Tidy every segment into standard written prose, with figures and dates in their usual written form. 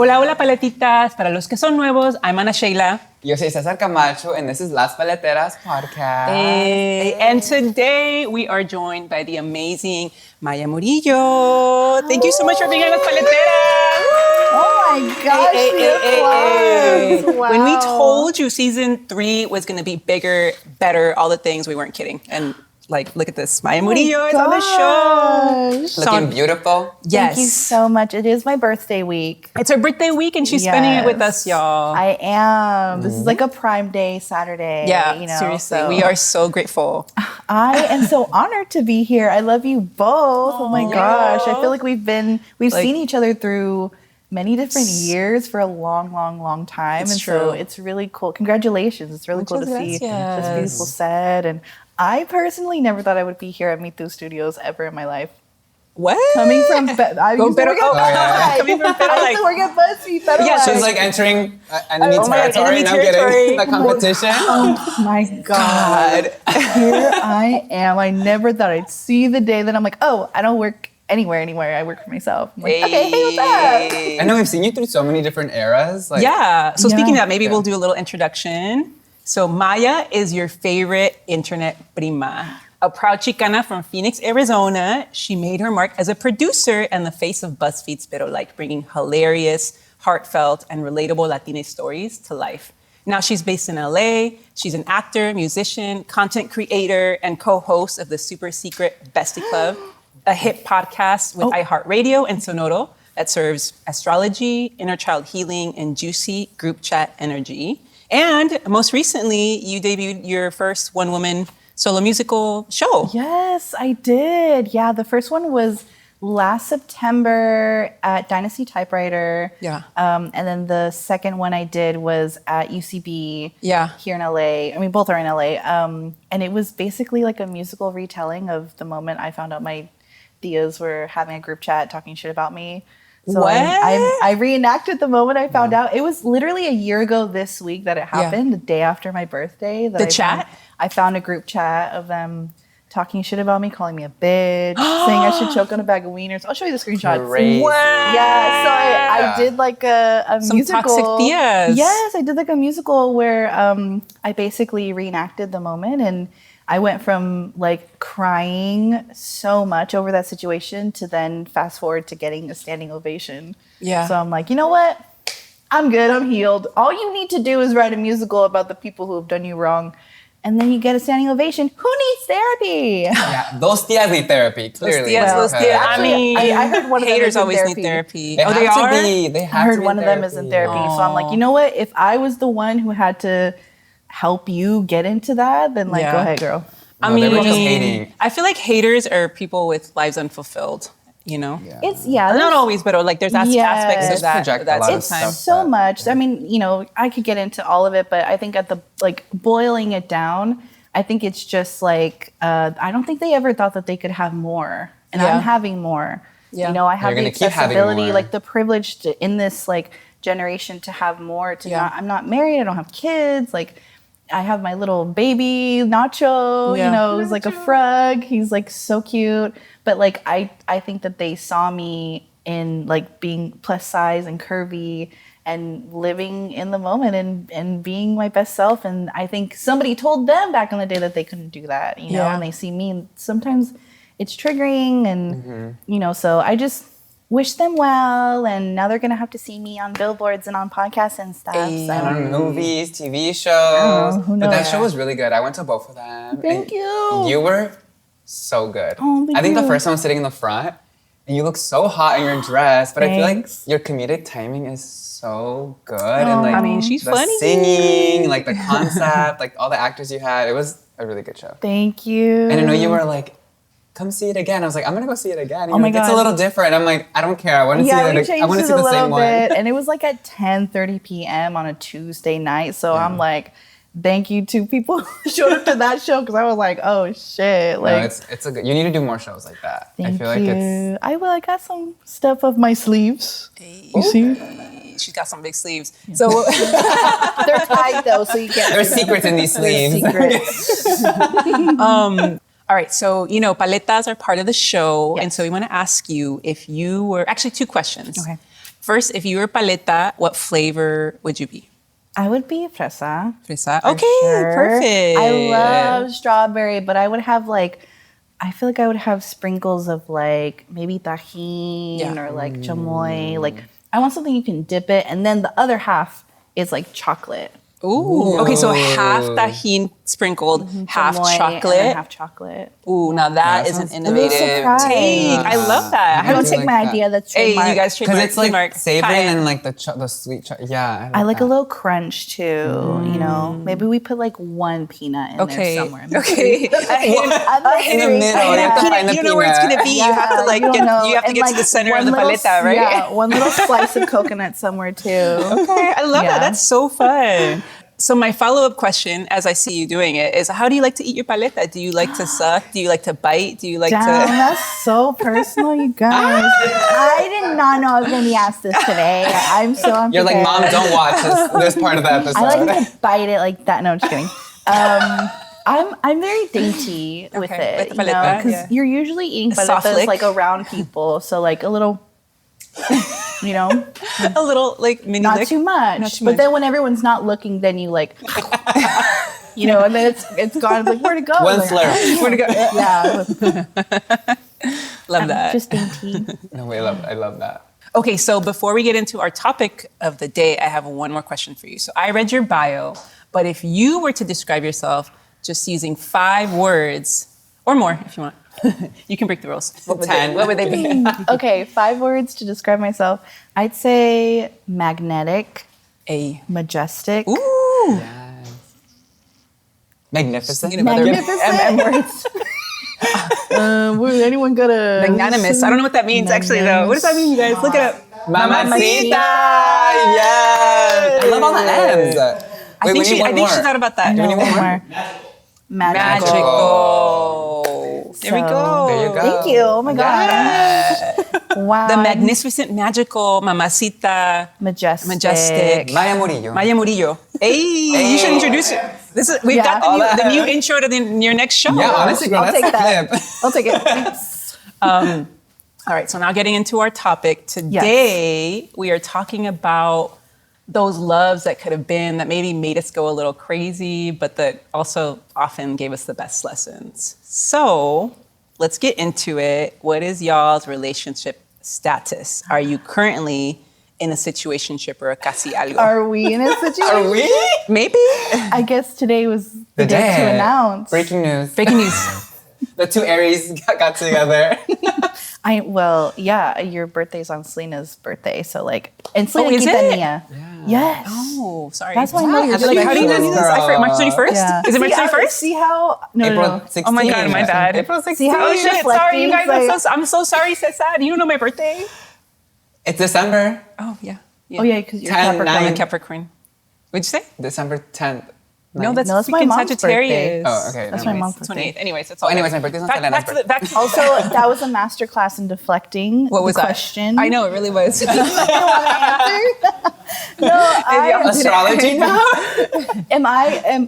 Hola, hola, paletitas. Para los que son nuevos, I'm Ana Sheila. Yo soy Cesar Camacho, and this is Las Paleteras podcast. And today we are joined by the amazing Maya Murillo. Thank you so much for being on Las Paleteras. Oh my gosh, wow. When we told you season 3 was going to be bigger, better, all the things, we weren't kidding. And like, look at this. Maya Murillo is on the show. Looking beautiful. Yes. Thank you so much. It is my birthday week. It's her birthday week and she's spending it with us, y'all. I am. This is like a prime day Saturday. Yeah, you know, seriously. so. We are so grateful. I am so honored to be here. I love you both. Oh my gosh. I feel like we've seen each other through many different years for a long time. So it's really cool. Congratulations. It's really cool to see this beautiful set. And I personally never thought I would be here at Me Too Studios ever in my life. What? Coming from I used to work at BuzzFeed. Yeah, she's like entering enemy territory. Now getting the competition. Oh my God. Here I am. I never thought I'd see the day that I'm like, oh, I don't work anywhere. I work for myself. I'm like, okay, hey, what's up? I know we've seen you through so many different eras. Like, So speaking of that, maybe we'll do a little introduction. So Maya is your favorite internet prima. A proud Chicana from Phoenix, Arizona, she made her mark as a producer and the face of BuzzFeed's Pero Like, bringing hilarious, heartfelt, and relatable Latinx stories to life. Now she's based in LA. She's an actor, musician, content creator, and co-host of the Super Secret Bestie Club, a hit podcast with iHeartRadio and Sonoro that serves astrology, inner child healing, and juicy group chat energy. And most recently, you debuted your first one-woman solo musical show. Yes, I did. Yeah, the first one was last September at Dynasty Typewriter. Yeah. And then the second one I did was at UCB here in LA. I mean, both are in LA. And it was basically like a musical retelling of the moment I found out my tias were having a group chat talking shit about me. So I reenacted the moment I found out. It was literally a year ago this week that it happened, the day after my birthday. I found a group chat of them talking shit about me, calling me a bitch, saying I should choke on a bag of wieners. I'll show you the screenshots. Crazy. Yeah, so I did like a Some musical. toxic tias. Yes, I did like a musical where I basically reenacted the moment, and I went from like crying so much over that situation to then fast forward to getting a standing ovation. Yeah. So I'm like, you know what? I'm good. I'm healed. All you need to do is write a musical about the people who have done you wrong. And then you get a standing ovation. Who needs therapy? Yeah, those tias need therapy, clearly. Those tias. I mean, I heard one of them haters always need therapy. They are? They have I heard one of them is in therapy. So I'm like, you know what? If I was the one who had to help you get into that, then like, go ahead, girl. I mean, they were just hating. I feel like haters are people with lives unfulfilled, you know? It's, not always, but like there's aspects of that. It's so much. I mean, you know, I could get into all of it, but I think at the, like, boiling it down, I think it's just like, I don't think they ever thought that they could have more. And I'm having more. You know, I have the accessibility, like the privilege to, in this like generation to have more, I'm not married, I don't have kids, like, I have my little baby Nacho, you know, he's like a frog. He's like so cute. But like, I think that they saw me in like being plus size and curvy and living in the moment and being my best self. And I think somebody told them back in the day that they couldn't do that, you know, and they see me and sometimes it's triggering and, you know, so I just wish them well, and now they're gonna have to see me on billboards and on podcasts and stuff. And on movies, TV shows. But that show was really good. I went to both of them. Thank you. You were so good. Oh, I think the first one was sitting in the front, and you look so hot in your dress. But I feel like your comedic timing is so good, and like I mean, she's the funny. singing, like the concept, like all the actors you had. It was a really good show. Thank you. And I know you were like, come see it again. I was like, I'm gonna go see it again. Oh my God. It's a little different. I'm like, I don't care. I want to see it. I want to see the same one. And it was like at 10:30 p.m. on a Tuesday night. So I'm like, thank you to people who showed up to that show, because I was like, oh shit. Like, no, it's a good. You need to do more shows like that. Thank I feel like it's. I got some stuff up my sleeves. You see? She's got some big sleeves. So they're tight though, so you can't. There's secrets in these sleeves. All right, so, you know, paletas are part of the show. Yes. And so we want to ask you if you were, actually 2 questions. Okay. First, if you were paleta, what flavor would you be? I would be fresa. Fresa. for Okay, sure. perfect. I love strawberry, but I would have like, I feel like I would have sprinkles of like maybe tajin or like chamoy. Like I want something you can dip it, and then the other half is like chocolate. Ooh. Okay, so half tajin sprinkled, half Chamoy chocolate. and then half chocolate. Ooh, now that is an innovative take. I love that. I don't do take like my that. idea. That's Hey, trademark. you guys Because it's like trademark. savory Hi. and then like the sweet chocolate. Yeah, I like that. a little crunch too. You know, maybe we put like one peanut in Okay. there somewhere. Okay. in the middle. You have to find the You don't know where it's peanut. gonna be. You have to like you don't know. you have to And, get to like, the center of one the little paleta, right? Yeah, one little slice of coconut somewhere too. Okay, I love that. Yeah. That's so fun. So my follow-up question, as I see you doing it, is how do you like to eat your paleta? Do you like to suck? Do you like to bite? Do you like Damn, to? that's so personal, you guys. I did not know I was gonna be asked this today. I'm so unprepared. You're like, Mom, don't watch this part of the episode. I like to bite it like that. No, I'm just kidding. I'm very dainty with Okay, it, with the you know, paleta, because yeah. you're usually eating soft paletas lick. like around people, so like a little, you know, A little like mini not lick? too much. Not too But much. then when everyone's not looking, then you like, you know, and then it's gone. It's like where to go? One Like, slurp. Where to go? Yeah, Love that. just dainty. No, I love that. Okay, so before we get into our topic of the day, I have one more question for you. So I read your bio, but if you were to describe yourself just using 5 words or more, if you want, you can break the rules. What would they be? Okay, 5 words to describe myself. I'd say magnetic, majestic. Ooh. Yes. Magnificent. Thinking about Magnificent. words. Would anyone got a Magnanimous. I don't know what that means actually though. What does that mean, you guys? Look it up. Mamacita. Yes. I love all the M's. I think she thought about that. Do we need one more? Magical. Magical. There we go. There you go. Thank you. Oh my god. Wow. The magnificent, magical, mamacita, majestic. Maya Murillo. Maya Murillo. Hey, you should introduce it. We've Yeah. got the new intro to your next show. Yeah, honestly, girl, I'll that's take a that. clip. I'll take it. Thanks. All right, so now getting into our topic. Today, we are talking about those loves that could have been, that maybe made us go a little crazy, but that also often gave us the best lessons. So let's get into it. What is y'all's relationship status? Are you currently in a situationship or a casi algo? Are we in a situation? Are we? Maybe? I guess today was the day to announce. Breaking news. Breaking news. The 2 Aries got together. Your birthday's on Selena's birthday, so like, and Selena is it? Quintanilla. Yeah. Yes. Oh, sorry. That's why I know you're Like, how do you know special. this? I forgot. March 31st? Yeah. Is it March 31st? See how? No, April no. 16th. Oh my God, my bad. April 16th. See how Oh you're shit, sorry you guys. reflecting, I'm so sorry, Cesar. You don't know my birthday? It's December. Oh, yeah. Oh yeah, because you're 10, Capricorn. 9. I'm a Capricorn. What'd you say? December 10th. No, that's No, that's my freaking mom's Sagittarius. birthday. Oh, okay. That's never my mind. mom's birthday. 28th. Anyways, it's Oh, all anyways, good. my birthday's on back, Selena's back to the back. To, Also, that was a masterclass in deflecting. what was the that? question? I know it really was. Astrology now?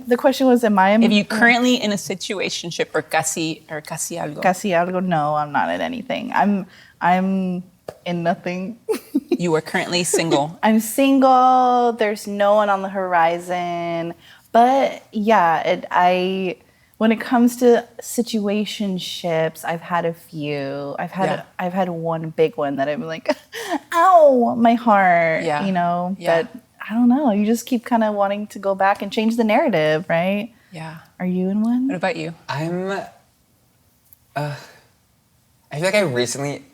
The question was, am I If you currently in a situationship or casi algo, Casi Algo? No, I'm not in anything. I'm in nothing. you are currently single. I'm single. There's no one on the horizon. But yeah, when it comes to situationships, I've had a few. I've had one big one that I'm like, ow, my heart. Yeah. You know. Yeah. But I don't know. You just keep kind of wanting to go back and change the narrative, right? Yeah. Are you in one? What about you? I feel like I recently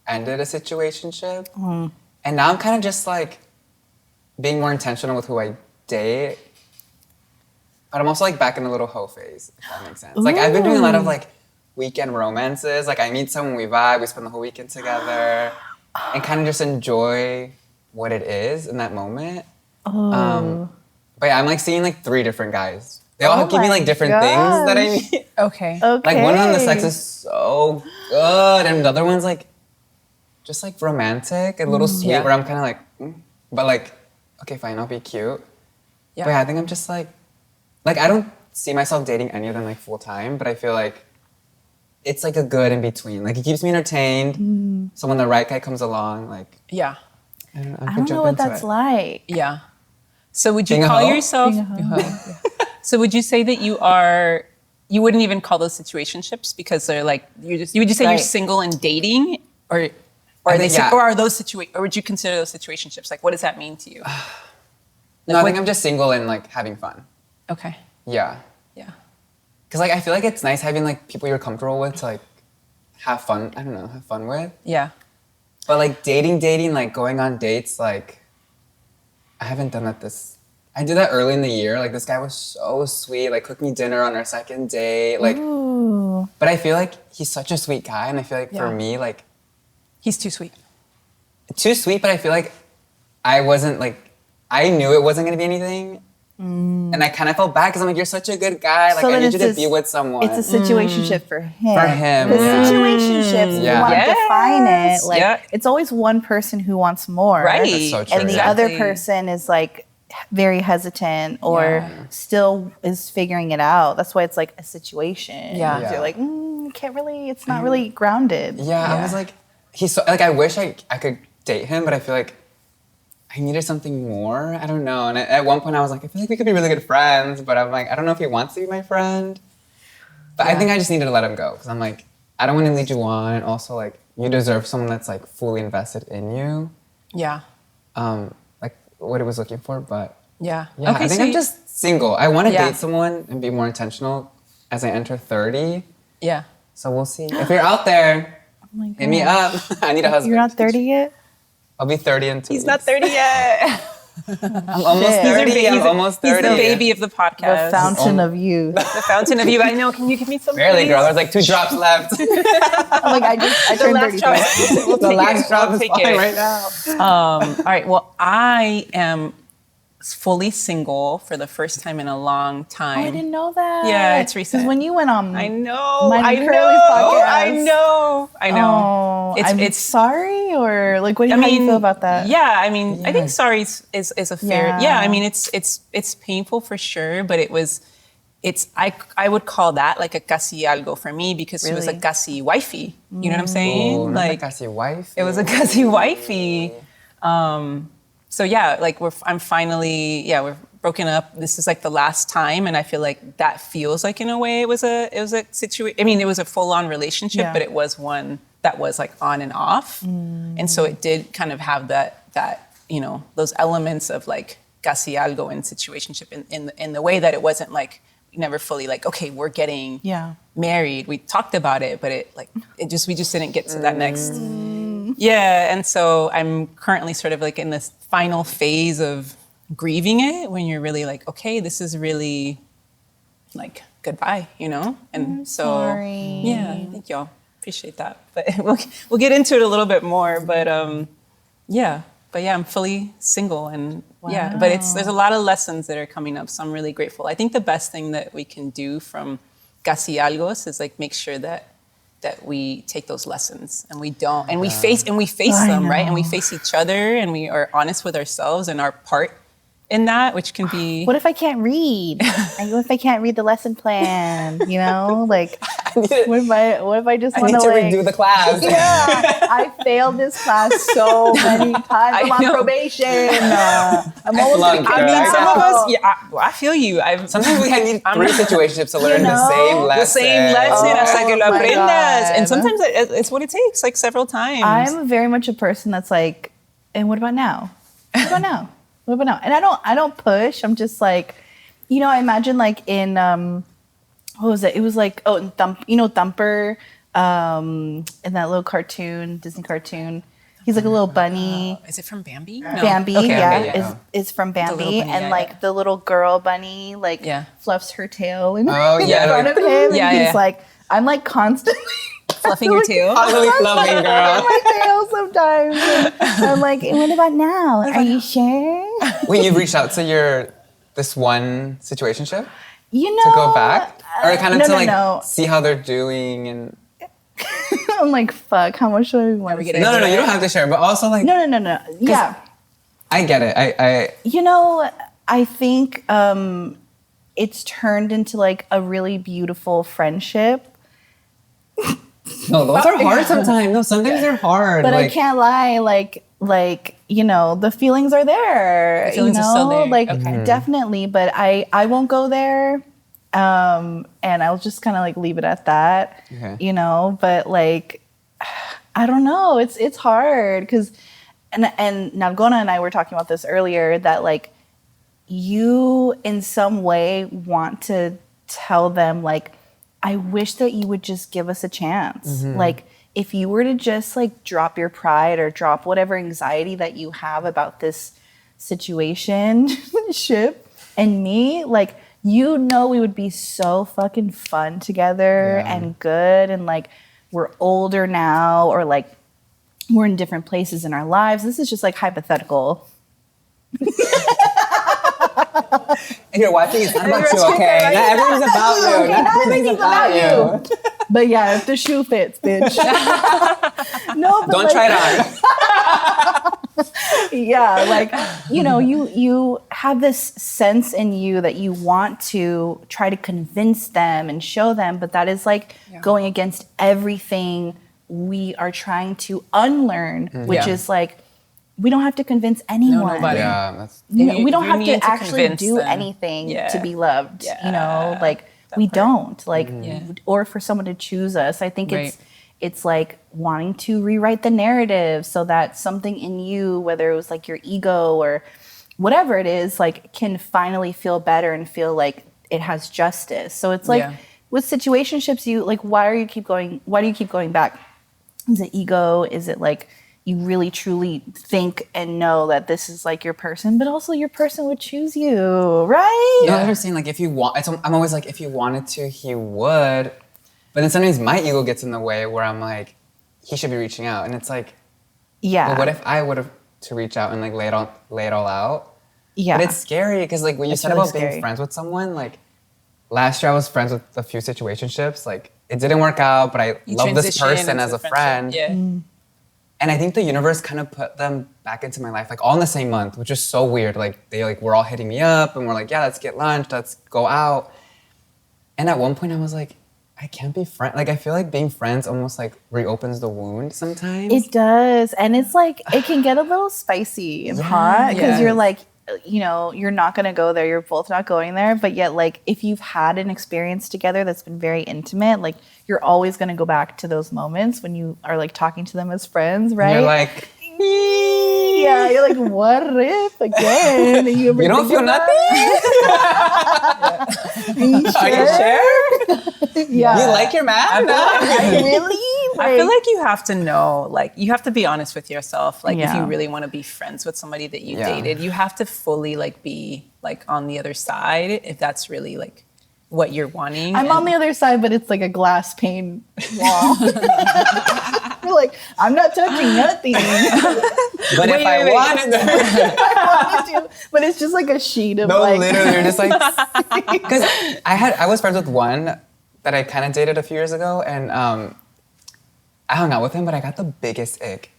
ended a situationship. And now I'm kind of just like being more intentional with who I date. But I'm also like back in the little hoe phase, if that makes sense. Like I've been doing a lot of like weekend romances. Like I meet someone, we vibe, we spend the whole weekend together and kind of just enjoy what it is in that moment. But yeah, I'm like seeing like 3 different guys. They all give me like different things that I meet. Okay. Okay. Like one of them, the sex is so good, and the other one's like just like romantic, a little sweet. Yeah. Where I'm kind of like, but like, okay, fine, I'll be cute. Yeah. But yeah, I think I'm just like I don't see myself dating any of them like full time, but I feel like it's like a good in between. Like it keeps me entertained. So when the right guy comes along, like Yeah. I don't I don't know what that's like. Yeah. So would you Being a call hoe? yourself? Being a hoe. So would you say that you wouldn't even call those situationships because they're like would you say you're Right. single and dating or I are think, they yeah. or are those or would you consider those situationships? Like what does that mean to you? No, I think I'm just single and like having fun. Okay. Yeah. Yeah. Because like I feel like it's nice having like people you're comfortable with to like have fun. I don't know, have fun with. Yeah. But like dating, like going on dates, like I haven't done that I did that early in the year. Like this guy was so sweet, like cooked me dinner on our second date. Like, Ooh. but I feel like he's such a sweet guy, and I feel like for Yeah. me, like He's too sweet. too sweet. But I feel like I wasn't like I knew it wasn't gonna be anything, and I kind of felt bad because I'm like, you're such a good guy. Like So I then need you to it's be with someone. It's a situationship for him. For him, Because yeah. situationships, if Yeah. you want to define it, like Yeah. it's always one person who wants more. Right. That's so true. And the Yeah. other person is like very hesitant or Yeah. still is figuring it out. That's why it's like a situation. Yeah. Because Yeah. You're like, it's not really grounded. Yeah, I Yeah. was like, he's so, like, I wish I could date him, but I feel like I needed something more. I don't know. And at one point I was like, I feel like we could be really good friends, but I'm like, I don't know if he wants to be my friend. But I think I just needed to let him go because I'm like, I don't want to lead you on. And also, like, you deserve someone that's like fully invested in you. Yeah. Like what he was looking for. But Yeah. yeah, Okay, I think so I'm just single. I want to Yeah. date someone and be more intentional as I enter 30. Yeah. So we'll see. If you're out there, Oh my hit me gosh. up. I need a husband. You're not 30 yet? I'll be 30 in 2 He's weeks. not 30 yet. I'm almost Shit. 30. I'm almost 30. He's the baby of the The podcast. fountain of youth. The fountain of youth. I know. Can you give me some? Barely, please? girl. There's like 2 drops left. I'm like, I The turned last 33. drop. We'll The take last it. drop We'll is take falling it. right now. All right. Well, I am fully single for the first time in a long time. Oh, I didn't know that. Yeah, it's recent. Because when you went on I know. Mine I and know. Curly's podcast. I know. Oh, I'm sorry, or like, how do you feel about that? Yeah, I mean, I think sorry is a fair. Yeah. Yeah, I mean, it's painful for sure, but I would call that like a casi algo for me because she was a Really? casi wifey. You know what I'm saying? Oh, like Casi wife. it was a casi wifey. So yeah, like I'm finally we're broken up. This is like the last time, and I feel like that feels like in a way it was a situation. I mean, it was a full on relationship, Yeah. but it was one that was like on and off, and so it did kind of have that those elements of like casi algo in situationship in the way that it wasn't like never fully like okay we're getting married. We talked about it, but we just didn't get to that next. Yeah, and so I'm currently sort of like in this final phase of grieving it when you're really like, okay, this is really like goodbye, And so sorry. yeah, thank y'all. Appreciate that. But we'll get into it a little bit more. But yeah, I'm fully single and yeah, but there's a lot of lessons that are coming up, so I'm really grateful. I think the best thing that we can do from Casi Algos is like make sure that we take those lessons and we don't and we face them, right? And we face each other and we are honest with ourselves and our part in that, which can be What if I can't read? What if I can't read the lesson plan? Like, what if I just I want need to like, redo the class. Yeah, I failed this class so many times. I'm on know. probation. I'm almost flunked, gonna girl. kick I mean, some of out. us, I feel you. Sometimes we need 3 situationships to learn the same lesson. The same lesson hasta que lo Oh my aprendas. God. And sometimes it's what it takes, like several times. I'm very much a person that's like, and what about now? What about now? What about now? And I don't push. I'm just like, I imagine like in what was it? It was like in Thumper, in that little cartoon, Disney cartoon. He's like a little bunny. Is it from Bambi? No. Bambi, Okay, yeah, is from Bambi, little bunny, and yeah, like yeah. the little girl bunny like fluffs her tail in yeah, front like- of him, Yeah, and he's yeah. like, I'm like constantly Fluffing your tail. Constantly fluffing, girl. my tail sometimes. And I'm like, what about now? Are you sure? Wait, you've reached out to this one situationship To go back? Or kind of no. see how they're doing and... I'm like, fuck, how much do I want to get say? No, you don't have to share, but also like... No. Yeah. I get it. I I think it's turned into like a really beautiful friendship. No, those are hard sometimes. No, sometimes they're hard. But like, I can't lie, like like, you know, the feelings are there. The feelings you know? are still there. Like, Okay. definitely. But I won't go there. And I'll just kind of like leave it at that, you know? But like, I don't know. It's hard because, and Nalgona and I were talking about this earlier, that like you in some way want to tell them like, I wish that you would just give us a chance. Like, if you were to just like drop your pride or drop whatever anxiety that you have about this situationship and me, like, you know, we would be so fucking fun together and good. And like, we're older now, or like we're in different places in our lives. This is just like hypothetical. And you're watching, it's not about you, okay? Not everything's about you. Not everything's about you. But yeah, if the shoe fits, bitch. No, but Don't try it on. Yeah, like, you know, you have this sense in you that you want to try to convince them and show them, but that is like going against everything we are trying to unlearn, which is like, we don't have to convince anyone. No, nobody. Yeah, that's... We don't You have need to actually convince do them. anything to be loved. Yeah. You know, like we don't like, or for someone to choose us. I think it's like wanting to rewrite the narrative so that something in you, whether it was like your ego or whatever it is, like can finally feel better and feel like it has justice. So it's like with situationships, you like, why do you keep going back? Is it ego? Is it like you really truly think and know that this is like your person, but also your person would choose you, right? You know, I was saying, like, if you want, I'm always like, if he wanted to, he would. But then sometimes my ego gets in the way where I'm like, he should be reaching out. And it's like, well, what if I would have to reach out and like lay it all out? Yeah. But it's scary because like when you said really about being friends with someone, like last year I was friends with a few situationships. Like it didn't work out, but I love this person as a friend. Yeah. And I think the universe kind of put them back into my life, like all in the same month, which is so weird. Like they like were all hitting me up and we're like, yeah, let's get lunch, let's go out. And at one point I was like, I can't be friends. Like I feel like being friends almost like reopens the wound sometimes. It does. And it's like, it can get a little spicy and hot because you're like, you know, you're not going to go there. You're both not going there. But yet, like, if you've had an experience together that's been very intimate, like, you're always going to go back to those moments when you are, like, talking to them as friends, right? You're like, yeah, you're like, what if again? And you don't feel nothing? Are you sure? Yeah. You like your math? Really? I feel like you have to know, like, you have to be honest with yourself. Like, if Yeah. you really want to be friends with somebody that you dated, you have to fully, like, be, like, on the other side if that's really, like, what you're wanting. I'm on the other side, but it's like a glass pane wall. You're like, I'm not touching nothing. But if I wanted to. I wanted to, but it's just like a sheet of No, like. literally, you're just like, because I was friends with one that I kind of dated a few years ago, and I hung out with him, but I got the biggest ick.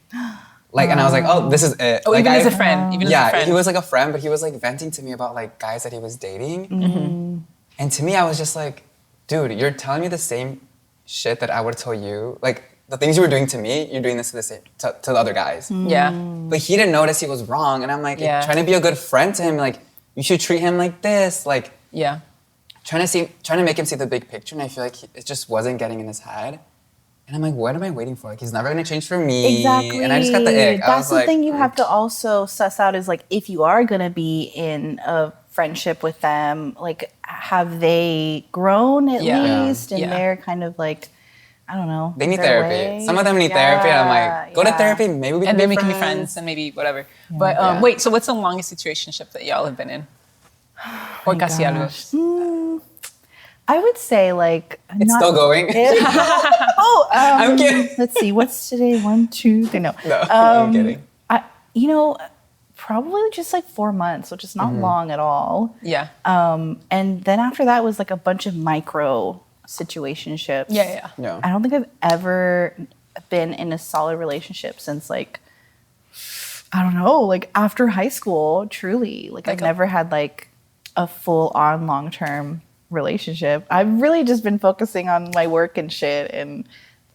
Like, and I was like, oh, this is it. Oh, like, even as a friend. Even as a friend. He was like a friend, but he was like venting to me about like guys that he was dating. Mm-hmm. And to me, I was just like, dude, you're telling me the same shit that I would tell you. Like, the things you were doing to me, you're doing this to the other guys. Yeah. But he didn't notice he was wrong. And I'm like, trying to be a good friend to him, like, you should treat him like this. Like, trying to make him see the big picture. And I feel like it just wasn't getting in his head. And I'm like, what am I waiting for? Like, he's never gonna change for me. Exactly. And I just got the ick. That's the thing you have to also suss out is like, if you are gonna be in a friendship with them, like, have they grown at least? And they're kind of like, I don't know. They need their therapy. way? Some of them need therapy. And I'm like, go to therapy. Maybe we can And then be we can friends. be friends and maybe whatever. But wait, so what's the longest situationship that y'all have been in? Or Casi Algos? I would say like It's still going. I'm kidding. Let's see, what's today? 1, 2, 3. No, I'm kidding. Probably just like 4 months, which is not long at all. Yeah. And then after that was like a bunch of micro situationships. Yeah. I don't think I've ever been in a solid relationship since like, I don't know, like after high school, truly. Like I've never had like a full on long-term relationship. I've really just been focusing on my work and shit. And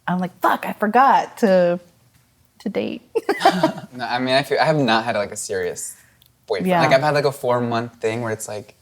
I'm like, fuck, I forgot to to date? No, I mean, I have not had like a serious boyfriend. Yeah. Like I've had like a 4-month thing where it's like,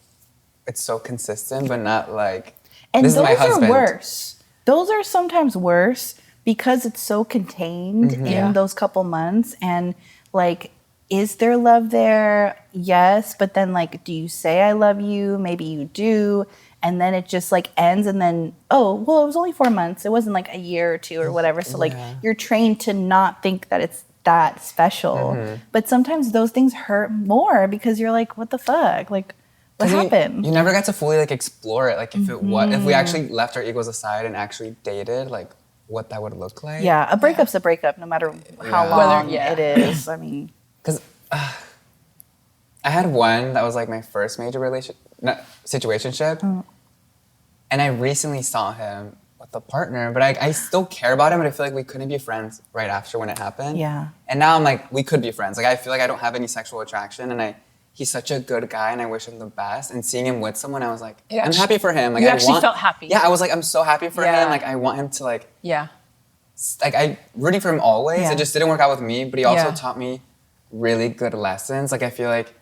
it's so consistent, but not like, And this is my those are husband. worse. Those are sometimes worse because it's so contained in those couple months. And like, is there love there? Yes. But then like, do you say I love you? Maybe you do. And then it just like ends and then, oh, well, it was only 4 months. It wasn't like a year or two or whatever. So like you're trained to not think that it's that special. But sometimes those things hurt more because you're like, what the fuck? Like, what happened? You never got to fully like explore it. Like if we actually left our egos aside and actually dated, like what that would look like. Yeah, a breakup's a breakup no matter how long it is. I mean, because I had one that was like my first major situationship, and I recently saw him with a partner, but I still care about him, but I feel like we couldn't be friends right after when it happened. Yeah. And now I'm like, we could be friends. Like I feel like I don't have any sexual attraction, and he's such a good guy, and I wish him the best. And seeing him with someone, I was like, I'm happy for him. Like you actually felt happy. Yeah, I was like, I'm so happy for him. Like I want him to like. Yeah. Like I rooting for him always. Yeah. It just didn't work out with me, but he also taught me really good lessons. Like I feel like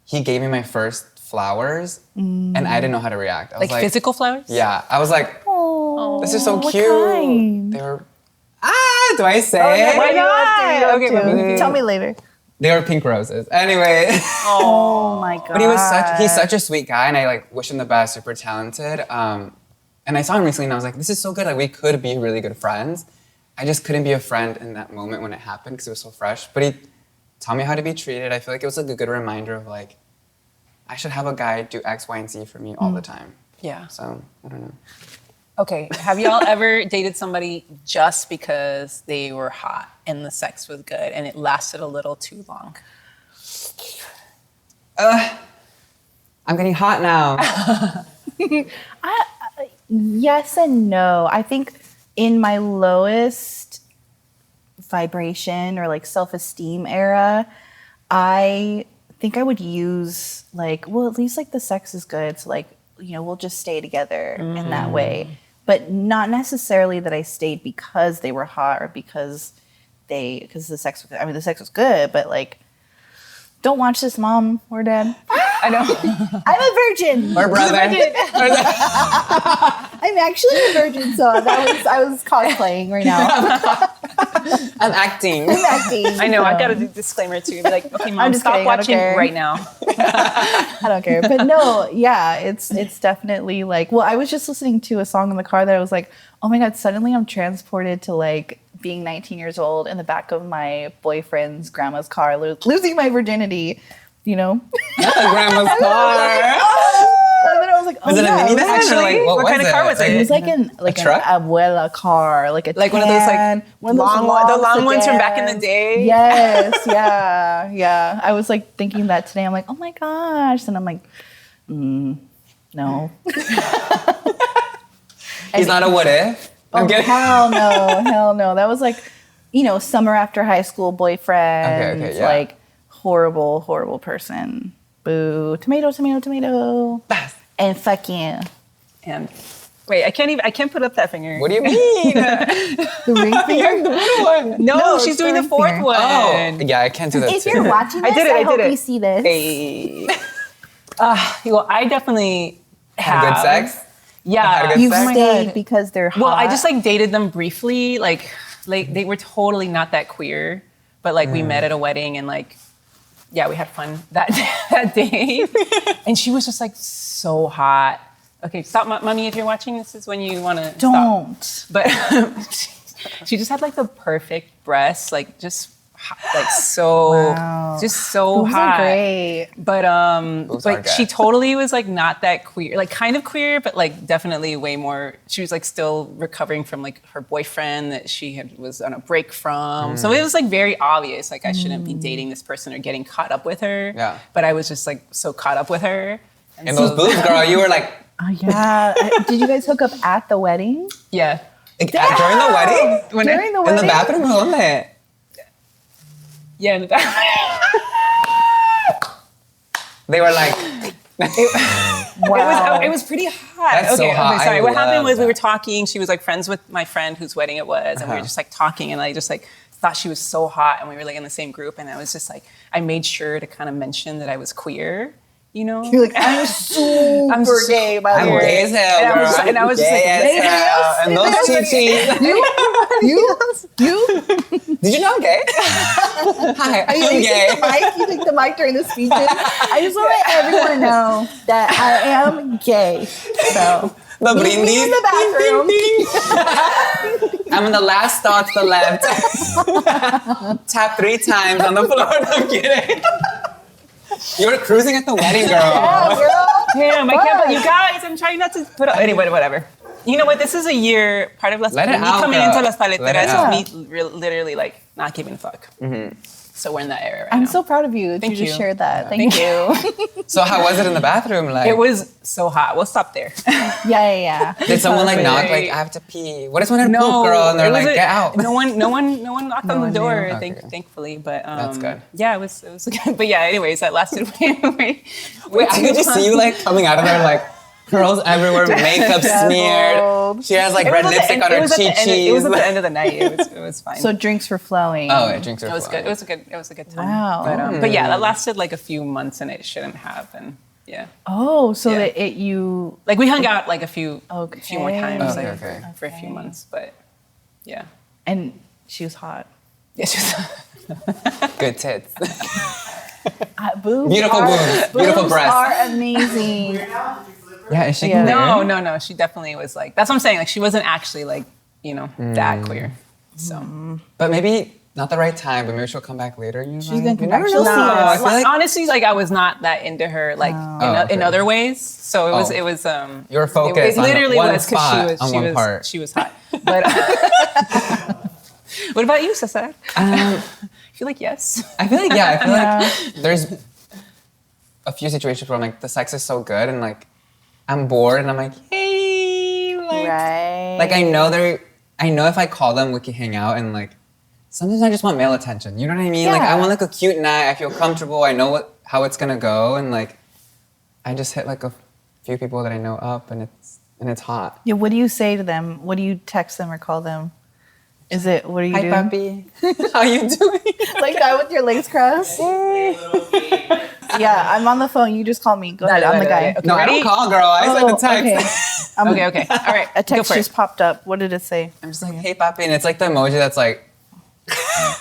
he gave me my first flowers, and I didn't know how to react. I was Like physical flowers? Yeah, I was like, oh, this is so what cute. kind? They were, do I say it? Why not? Okay, tell me later. They were pink roses. Anyway. Oh my god. But he's such a sweet guy, and I like wish him the best, super talented. And I saw him recently, and I was like, this is so good. Like we could be really good friends. I just couldn't be a friend in that moment when it happened because it was so fresh. But he taught me how to be treated. I feel like it was like a good reminder of like, I should have a guy do X, Y, and Z for me all the time. Yeah. So, I don't know. Okay, have y'all ever dated somebody just because they were hot and the sex was good and it lasted a little too long? I'm getting hot now. Yes and no. I think in my lowest vibration or like self-esteem era, I think I would use like, well, at least like the sex is good. So like, you know, we'll just stay together in that way. But not necessarily that I stayed because they were hot or because the sex was, I mean, the sex was good, but like, don't watch this, Mom or Dad. I know. I'm a virgin. Or brother. I'm actually a virgin, so I was cosplaying right now. I'm acting. I know, I've got to do disclaimer too. Be like, okay, Mom, just stop kidding, I don't watching care. right now. I don't care. But no, yeah, it's definitely like, well, I was just listening to a song in the car that I was like, oh my God, suddenly I'm transported to like being 19 years old in the back of my boyfriend's grandma's car, losing my virginity, you know? Grandma's car. And then I was like, oh Was it a yeah, minivan? Actually, Or like, what kind of car was it? it was like an truck? abuela car, like a Like one of those tan, like one of those the long ones from back in the sedans. day. Yes, yeah. I was like thinking that today. I'm like, oh my gosh, and I'm like, no. He's not a what if. I'm kidding. Hell no. That was like, you know, summer after high school boyfriend. Okay, yeah. Like horrible person. Boo. Tomato. And fuck you. And wait, I can't put up that finger. What do you mean? The ring finger? No, it's she's the doing the ring fourth finger. one. Oh, yeah, I can't do that If too. you're watching this, I hope you see this. Hey. Well, I definitely Had have. good sex? Yeah. Had good You've sex? stayed because they're hot. Well, I just like dated them briefly. Like they were totally not that queer, but like we met at a wedding and like, yeah, we had fun that day. And she was just like so hot. Okay, stop, Mommy, if you're watching. This is when you want to don't. stop. But she just had like the perfect breasts, like just like so, Wow. just so Those hot. are great. But Those are but she good. totally was like not that queer, like kind of queer, but like definitely way more. She was like still recovering from like her boyfriend that she was on a break from. So it was like very obvious, like I shouldn't be dating this person or getting caught up with her. Yeah. But I was just like so caught up with her. And those boobs, girl, you were like, Oh, yeah. Did you guys hook up at the wedding? Yeah. during the wedding? During the In wedding? the bathroom? ¿Dónde? Yeah, in the back. They were like, Wow. It was pretty hot. That's so hot. Okay, sorry. I What happened love was we that. were talking. She was like friends with my friend whose wedding it was, and we were just like talking, and I just like thought she was so hot, and we were like in the same group, and I was just like, I made sure to kind of mention that I was queer. You know, You're like, I'm super gay, by the I'm way. gay as hell, girl. And I was just like, Gay as hell. And those chichis. You. Did you know I'm gay? Hi, I'm gay. You take the mic during the speeches. I just want to let everyone know that I am gay. So The meet me in the bathroom. I'm in the last stall to the left. Tap 3 times on the floor. No, I'm kidding. You were cruising at the wedding, girl. Yeah, girl. damn, I can't. You guys, I'm trying not to put. Anyway, whatever. You know what? This is a year. Part of me coming into Las Paleteras is me literally like not giving a fuck. So we're in that era right now. I'm so proud of you that you just shared that. Thank you. So how was it in the bathroom? Like, It was so hot. We'll stop there. Yeah. did someone like knock? Like, I have to pee. What if someone had poop, girl? And they're like, get out. No one knocked on the door. Okay. Thankfully, but That's good. Yeah, it was good. But yeah, anyways, that lasted way. Wait, I could just see you like coming out of there like curls everywhere, makeup smeared. She has like red lipstick on her cheeks. It was at the end of the night. It was fine. So drinks were flowing. Oh, yeah, drinks are it was flowing. good. It was a good time. Wow. But yeah, that lasted like a few months, and it shouldn't have. And yeah, Oh, so Yeah. that you. like we hung out like a few more Okay. times, Okay, like, okay. for a few months. But yeah, And she was hot. yeah, she was. Good tits. Boobs Beautiful are- boobs. Beautiful breasts. are amazing. Yeah, is she Yeah. clear? No. She definitely was like. That's what I'm saying. Like she wasn't actually like that queer. So But maybe not the right time, but maybe she'll come back later. You know, She's gonna you come never back. She'll know. see us. I feel like honestly, like I was not that into her, like in okay. other ways. So it was. Oh. It was. you were focused It literally on one was because spot, on one part. she was hot. But what about you, Cesar? I feel like yes. I feel like like there's a few situations where I'm like, the sex is so good, and like I'm bored, and I'm like, hey, like, Right. like I know if I call them, we can hang out, and like sometimes I just want male attention. You know what I mean? Like I Yeah. want like a cute night. I feel comfortable. I know how it's gonna go, and like I just hit like a few people that I know up, and it's hot. Yeah, what do you say to them? What do you text them or call them? Is it, what are you Hi, doing? puppy. How you doing? Like guy with your legs crossed? Yeah, I'm on the phone. You just call me. Go ahead. I'm the guy. Okay, No, I ready? don't call, girl. I send a text. Okay. Okay. All right. A Go text for it. just popped up. What did it say? I'm just like, hey, papi, and it's like the emoji that's like.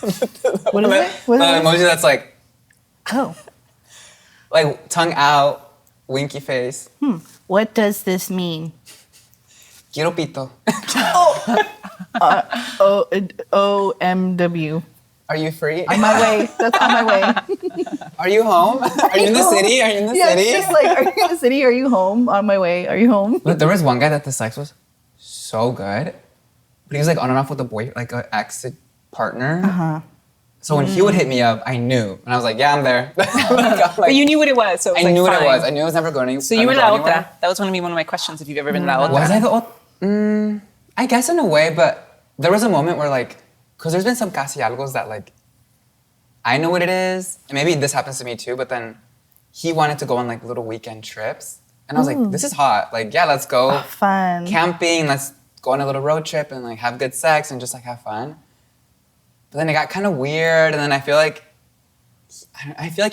What is it? What The is it? emoji that's like Oh. tongue out, winky face. What does this mean? Quiero pito. OMW. Are you free? On my way. That's on my way. Are you home? Are you in the city? Are you in the Yeah, city? it's just like, are you in the city? Are you home? On my way. Are you home? But there was one guy that the sex was so good, but he was like on and off with a boy, like an ex partner. Uh-huh. So when he would hit me up, I knew, and I was like, yeah, I'm there. But you knew what it was, so it was I knew what it fine. was. I knew it was never going. So you were la otra. That was going to be one of my questions. If you've ever been la otra. Was I the old? I guess in a way, but there was a moment where like, because there's been some Casi Algos that like, I know what it is, and maybe this happens to me too, but then he wanted to go on like little weekend trips, and I was like, this is hot. Like, yeah, let's go Fun. camping, let's go on a little road trip and like have good sex and just like have fun. But then it got kind of weird, and then I feel like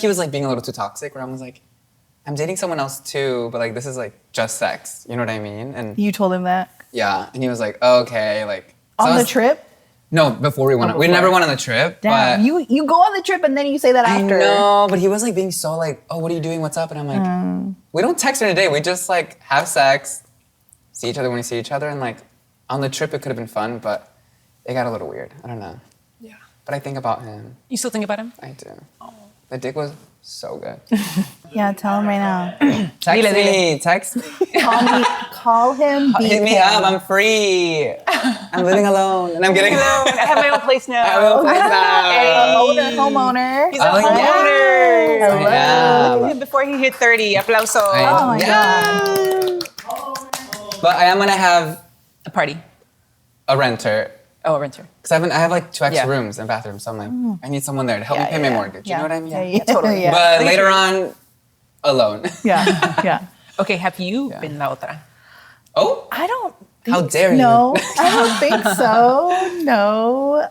he was like being a little too toxic, where I was like, I'm dating someone else too, but like this is like just sex, you know what I mean? And You told him that? yeah, and he was like, oh, okay, like so On I the was- trip? No, before we went, we never went on the trip. Damn. But You go on the trip and then you say that I after. know, but he was like being so like, oh, what are you doing? What's up? And I'm like, we don't text during the day. We just like have sex, see each other when we see each other, and like on the trip it could have been fun, but it got a little weird. I don't know. Yeah. But I think about him. You still think about him? I do. The dick was so good. Yeah, tell him right now. Text me. Text me. Call him. beat Hit me him. up. I'm free. I'm living alone, and I'm getting. I have my own place now. I have a place now. Homeowner. He's a Oh, homeowner. yeah. Before he hit 30, aplauso. Oh my God. But I am gonna have A party. a renter. Oh, a renter. Because I have like 2 extra Yeah. rooms and bathrooms, so I'm like, I need someone there to help me pay my mortgage. You know what I mean? Yeah, totally. Yeah. But later on, alone. Yeah. Okay, have you been la otra? Oh, I don't How dare No, you? I don't think so. No.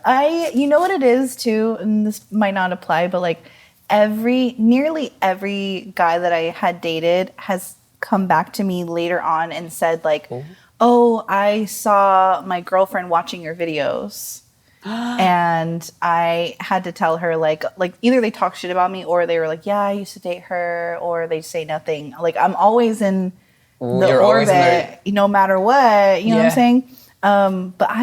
You know what it is too, and this might not apply, but like nearly every guy that I had dated has come back to me later on and said like, oh, I saw my girlfriend watching your videos. And I had to tell her like either they talk shit about me or they were like, yeah, I used to date her, or they say nothing. Like I'm always in the orbit, no matter what, you know what I'm saying? But I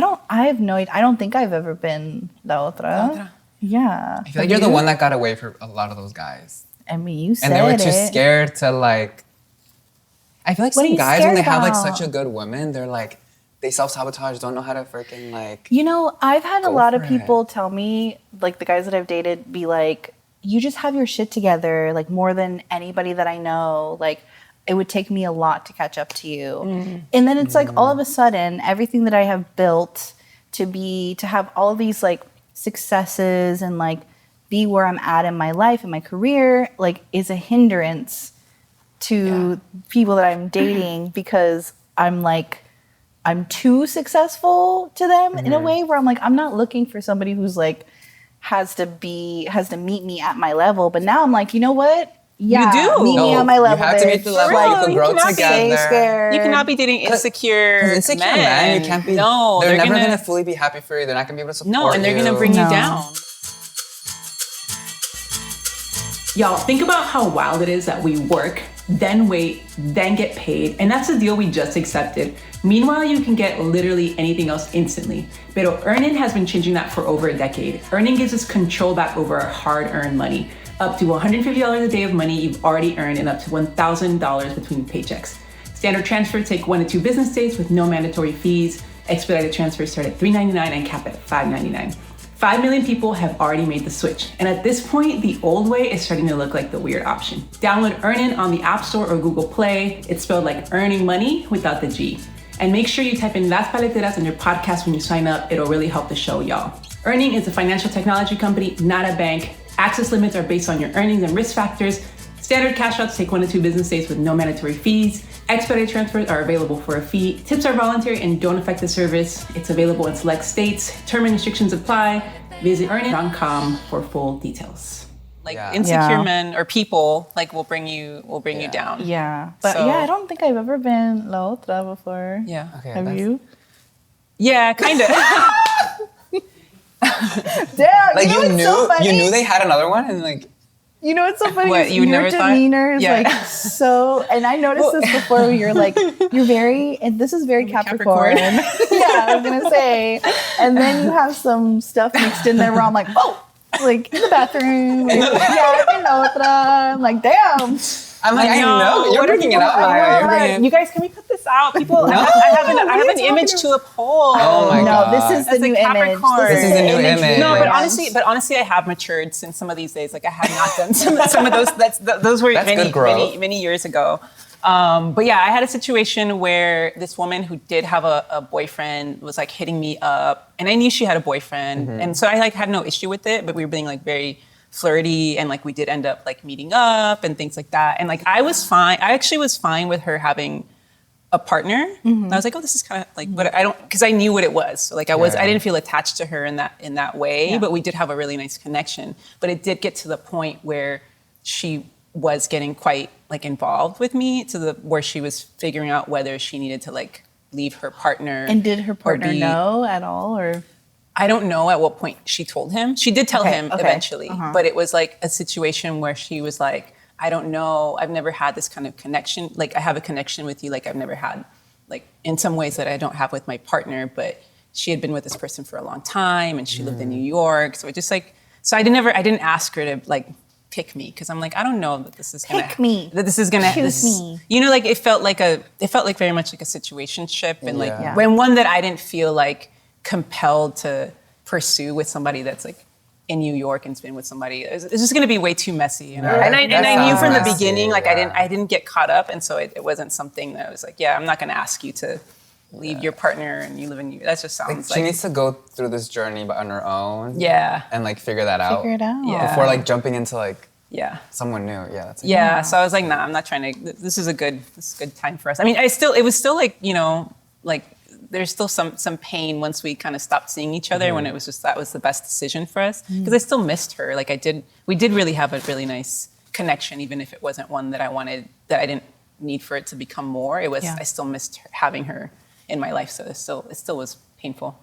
don't think I've ever been la otra. Yeah. I feel like you're the one that got away from a lot of those guys. I mean, you said and they were too it. scared to like. I feel like What are some you guys, when they scared have like about? such a good woman, they're like, they self-sabotage, don't know how to freaking like. You know, I've had a Go lot of for people it. tell me, like the guys that I've dated, be like, you just have your shit together, like more than anybody that I know. Like, it would take me a lot to catch up to you. And then it's like all of a sudden, everything that I have built to have all of these like successes and like be where I'm at in my life and my career, like is a hindrance to people that I'm dating because I'm too successful to them in a way where I'm like, I'm not looking for somebody who's like, has to meet me at my level. But now I'm like, you know what? Yeah, You do. meet me at my level. You have to meet the bitch. level. Like, You can grow cannot be together. scared. You cannot be dating insecure Because insecure men, you can't be. No, they're never gonna fully be happy for you. They're not gonna be able to support you. No, and they're gonna bring you No. down. Y'all, think about how wild it is that we work, then wait, then get paid, and that's the deal we just accepted. Meanwhile, you can get literally anything else instantly. Pero Earnin has been changing that for over a decade. Earnin gives us control back over our hard-earned money. Up to $150 a day of money you've already earned and up to $1,000 between paychecks. Standard transfers take 1 to 2 business days with no mandatory fees. Expedited transfers start at $3.99 and cap at $5.99. 5 million people have already made the switch. And at this point, the old way is starting to look like the weird option. Download Earnin on the App Store or Google Play. It's spelled like earning money without the G. And make sure you type in Las Paleteras in your podcast when you sign up. It'll really help the show, y'all. Earnin is a financial technology company, not a bank. Access limits are based on your earnings and risk factors. Standard cash outs take 1 to 2 business days with no mandatory fees. Expedited transfers are available for a fee. Tips are voluntary and don't affect the service. It's available in select states. Term and restrictions apply. Visit earnin.com for full details. Like insecure men or people like will bring you down. Yeah. But So- yeah, I don't think I've ever been la otra before. Yeah. Okay, Have that's- you? Yeah, kind of. Damn, Like you know what's so funny? you knew they had another one, and like. You know what's so funny? What, is you your never thought? demeanor is Yeah. like so, and I noticed this before. Where you're like, you're very, and this is very Capricorn. Capricorn. Yeah, I was gonna say. And then you have some stuff mixed in there where I'm like, oh, like in the bathroom. Like, yeah, in la otra. I'm like, damn. I'm like, I know. You're What are bringing you it up, doing? Maya. You're bringing You guys, can we cut this out? People, I have an image to uphold. Oh my No, God. this is the As a new image. Capricorn. This is the new image. No, but Yes. honestly, I have matured since some of these days. Like I have not done some of those. Those were That's many, good growth. many years ago. But yeah, I had a situation where this woman who did have a boyfriend was like hitting me up, and I knew she had a boyfriend, and so I like had no issue with it. But we were being like very flirty, and like we did end up like meeting up and things like that. And like I was fine. I actually was fine with her having a partner. And I was like, oh, this is kind of like, but I don't, because I knew what it was. So like I didn't feel attached to her in that way. But we did have a really nice connection. But it did get to the point where she was getting quite like involved with me where she was figuring out whether she needed to like leave her partner. And did her partner be- know at all, or? I don't know at what point she told him. She did tell him eventually, but it was like a situation where she was like, I don't know, I've never had this kind of connection. Like I have a connection with you, like I've never had, like in some ways that I don't have with my partner, but she had been with this person for a long time and she lived in New York. So it just like, so I didn't ask her to like pick me, because I'm like, I don't know that this is gonna Pick me. That this is gonna Choose me. You know, like it felt like very much like a situationship, and like Yeah. when one that I didn't feel like compelled to pursue with somebody that's like in New York and's been with somebody. It's just going to be way too messy, you know. Yeah, and I knew sounds from the messy, beginning, like yeah. I didn't get caught up, and so it wasn't something that I was like, yeah, I'm not going to ask you to leave your partner and you live in New York. That just sounds She needs to go through this journey but on her own. Yeah. And like figure that out. Figure it out. Yeah. Before like jumping into like Yeah. someone new. Yeah. That's Yeah. So I was like, nah, I'm not trying to. This is a good time for us. I mean, it was still like, you know, like there's still some pain once we kind of stopped seeing each other when it was just that was the best decision for us because I still missed her. Like we did really have a really nice connection, even if it wasn't one that I didn't need for it to become more. It was I still missed having her in my life, so it still was painful.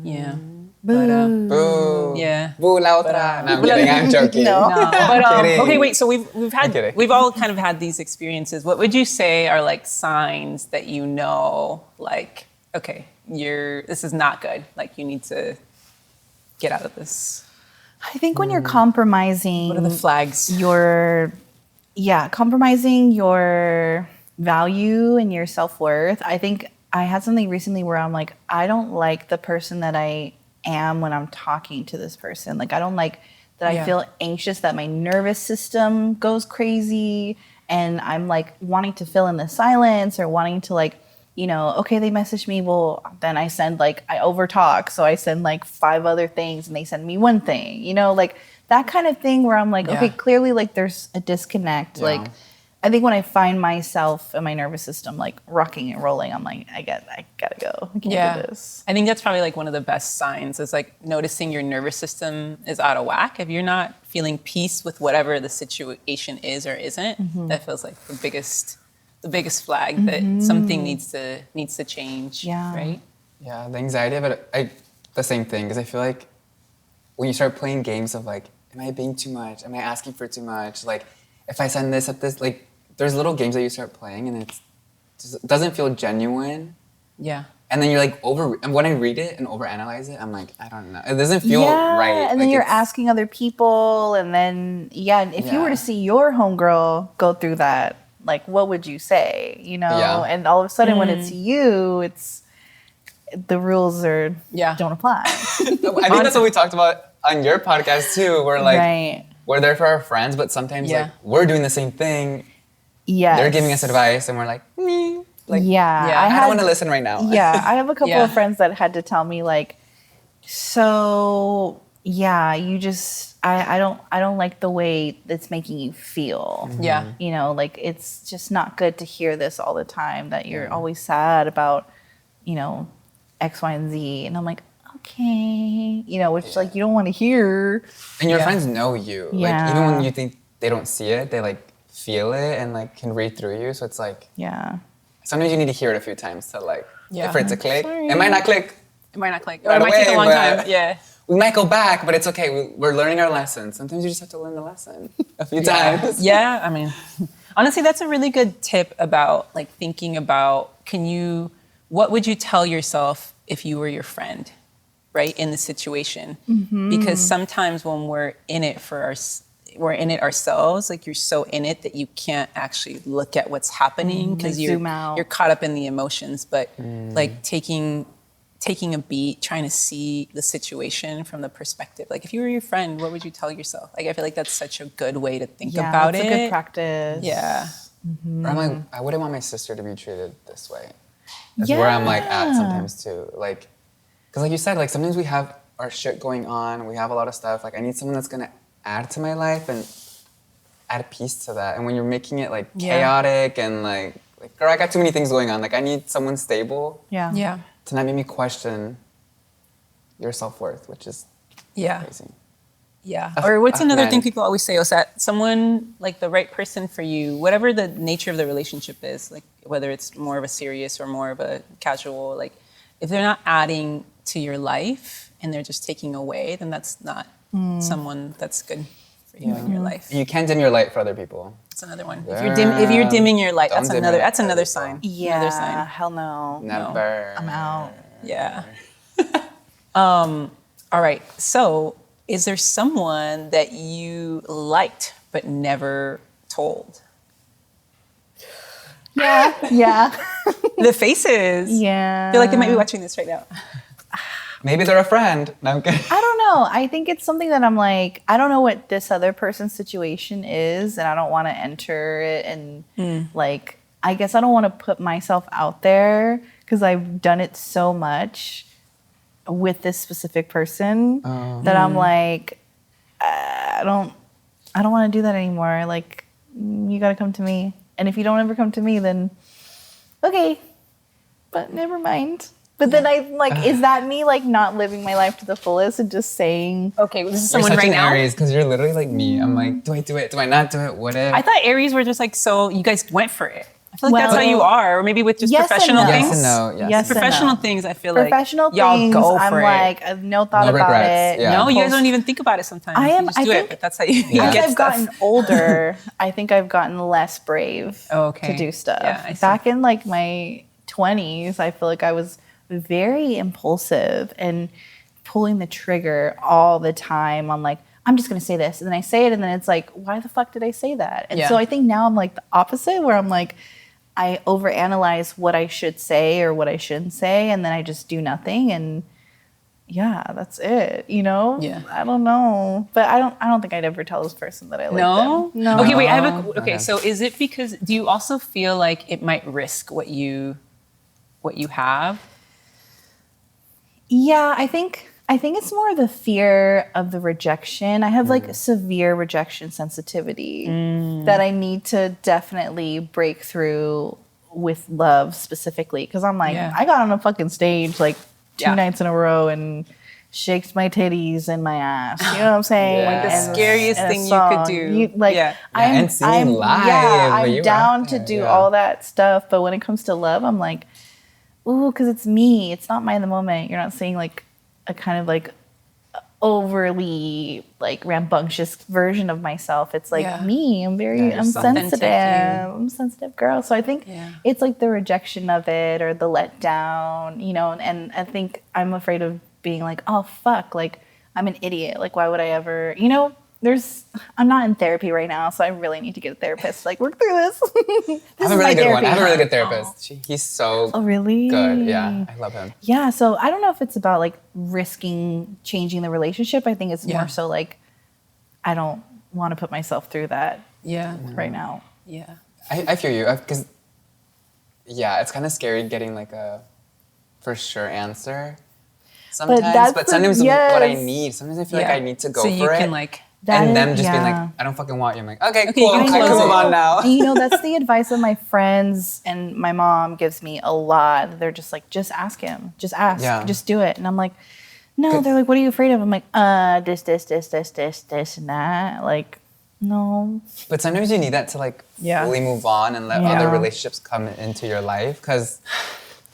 Yeah. But, Boo. yeah. Boo la otra. No, I'm kidding. I'm joking. No. But kidding. okay, wait. So kidding. we've all kind of had these experiences. What would you say are like signs that you know, like, okay, this is not good. Like you need to get out of this. I think when you're compromising, What are the flags? Compromising your value and your self-worth. I think I had something recently where I'm like, I don't like the person that I am when I'm talking to this person. Like, I don't like that I feel anxious, that my nervous system goes crazy, and I'm like wanting to fill in the silence or wanting to like, okay, they messaged me. Well, then I overtalk. So I send like 5 other things and they send me one thing, like that kind of thing where I'm like, okay, clearly like there's a disconnect. Yeah. Like, I think when I find myself and my nervous system like rocking and rolling, I'm like, I gotta go. I can't do this. I think that's probably like one of the best signs is like noticing your nervous system is out of whack. If you're not feeling peace with whatever the situation is or isn't, that feels like the biggest flag that something needs to change. Yeah. Right? Yeah, the anxiety of it, the same thing, because I feel like when you start playing games of like, am I being too much? Am I asking for too much? Like, if I send this at this, like, there's little games that you start playing and it doesn't feel genuine. Yeah. And then you're like and when I read it and overanalyze it, I'm like, I don't know. It doesn't feel right. And then you're asking other people, and then if you were to see your homegirl go through that, like, what would you say? Yeah. And all of a sudden, when it's you, the rules don't apply. I think that's what we talked about on your podcast too. We're like, we're there for our friends, but sometimes like we're doing the same thing. Yeah, they're giving us advice, and we're like, like, I don't want to listen right now. Yeah, I have a couple of friends that had to tell me like, so you just I don't like the way it's making you feel. Yeah. Like it's just not good to hear this all the time, that you're always sad about, X, Y, and Z. And I'm like, okay, which like you don't want to hear. And your friends know you. Like even when you think they don't see it, they like feel it and like can read through you. So it's like sometimes you need to hear it a few times to like for it to click. Sorry. It might not click. It might not click. Right Or it might take a long away, time. Yeah. We might go back, but it's okay. We're learning our lesson. Sometimes you just have to learn the lesson a few times. Yeah, I mean, honestly, that's a really good tip about like thinking about what would you tell yourself if you were your friend, right, in the situation? Because sometimes when we're in it ourselves, like you're so in it that you can't actually look at what's happening because you're caught up in the emotions. But like taking a beat, trying to see the situation from the perspective. Like if you were your friend, what would you tell yourself? Like I feel like that's such a good way to think about it. It's a good practice. Yeah. Or I'm like, I wouldn't want my sister to be treated this way. That's where I'm like at sometimes too. Like, because like you said, like sometimes we have our shit going on. We have a lot of stuff. Like I need someone that's gonna add to my life and add peace to that. And when you're making it like chaotic and like girl, I got too many things going on. Like I need someone stable. Yeah. To not make me question your self-worth, which is crazy. Yeah. Or what's another thing people always say is that someone, like the right person for you, whatever the nature of the relationship is, like whether it's more of a serious or more of a casual, like if they're not adding to your life and they're just taking away, then that's not someone that's good for you in your life. You can't dim your light for other people. That's another one. If you're dimming your light, that's another sign. Yeah. Another sign. Hell no. Never. I'm out. Yeah. All right. So, is there someone that you liked but never told? Yeah. The faces. Yeah. I feel like they might be watching this right now. Maybe they're a friend. No, I'm kidding. I don't know. I think it's something that I'm like, I don't know what this other person's situation is, and I don't want to enter it. And like, I guess I don't want to put myself out there because I've done it so much with this specific person that I'm like, I don't want to do that anymore. Like, you got to come to me. And if you don't ever come to me, then okay, but never mind. But then I'm like, is that me like not living my life to the fullest and just saying, okay, this is You're someone such right an now. Aries because you're literally like me. I'm like, do I do it? Do I not do it? What if? I thought Aries were just like, so you guys went for it. I feel like that's how Well, you are, or maybe with just yes and professional no. things. Yes and no. Yes. Yes and Professional no. things, I feel Professional like y'all things, go for I'm it. like, I've no thought No about regrets, it. yeah. No, you guys don't even think about it sometimes. I am- You just I do think- it, but that's how you Yeah. As get I've stuff. gotten older, I think I've gotten less brave to do stuff. Yeah, I see. Back in like my 20s, I feel like I was very impulsive and pulling the trigger all the time on like, I'm just going to say this. And then I say it and then it's like, why the fuck did I say that? And Yeah. so I think now I'm like the opposite where I'm like, I overanalyze what I should say or what I shouldn't say. And then I just do nothing. And yeah, that's it. You know? Yeah. I don't know. But I don't think I'd ever tell this person that I like No? them. No. Okay, wait. I have a. Okay. Okay, so is it because do you also feel like it might risk what you have? Yeah, I think it's more the fear of the rejection. I have like severe rejection sensitivity that I need to definitely break through with love specifically because I'm like, Yeah. I got on a fucking stage like two Yeah. nights in a row and shaked my titties and my ass. You know what I'm saying? Yeah. Like the And- scariest and a thing you could song. do. Like, Yeah. And singing live, Yeah, but you I'm were down out to there, do yeah. all that stuff. But when it comes to love, I'm like, ooh, because it's me. It's not my in the moment. You're not seeing like a kind of like overly like rambunctious version of myself. It's like Yeah. me. I'm Yeah, you're I'm so sensitive. authentic, I'm a sensitive girl. So I think Yeah. it's like the rejection of it or the letdown, you know, and I think I'm afraid of being like, oh fuck, like I'm an idiot. Like why would I ever, you know, I'm not in therapy right now, so I really need to get a therapist. Like work through this. This I have a is really my good one. I have a really therapy. good therapist. He's so Oh really? good. Yeah, I love him. Yeah, so I don't know if it's about like risking changing the relationship. I think it's Yeah. more so like I don't want to put myself through that Yeah. right now. Yeah. I feel you because yeah, it's kind of scary getting like a for sure answer sometimes. that's But the- sometimes what I yes. need. Sometimes I feel Yeah. like I need to go so for you it. can like That and is- them just being yeah. like, I don't fucking want you. I'm like, okay, Okay, cool. you I can can close move it. on now. And you know, that's the advice of my friends and my mom gives me a lot. They're just like, just ask him. Just ask. Yeah. Just do it. And I'm like, no, Good. they're like, what are you afraid of? I'm like, this, and that. Like, no. But sometimes you need that to like Yeah. fully move on and let Yeah. other relationships come into your life. Because,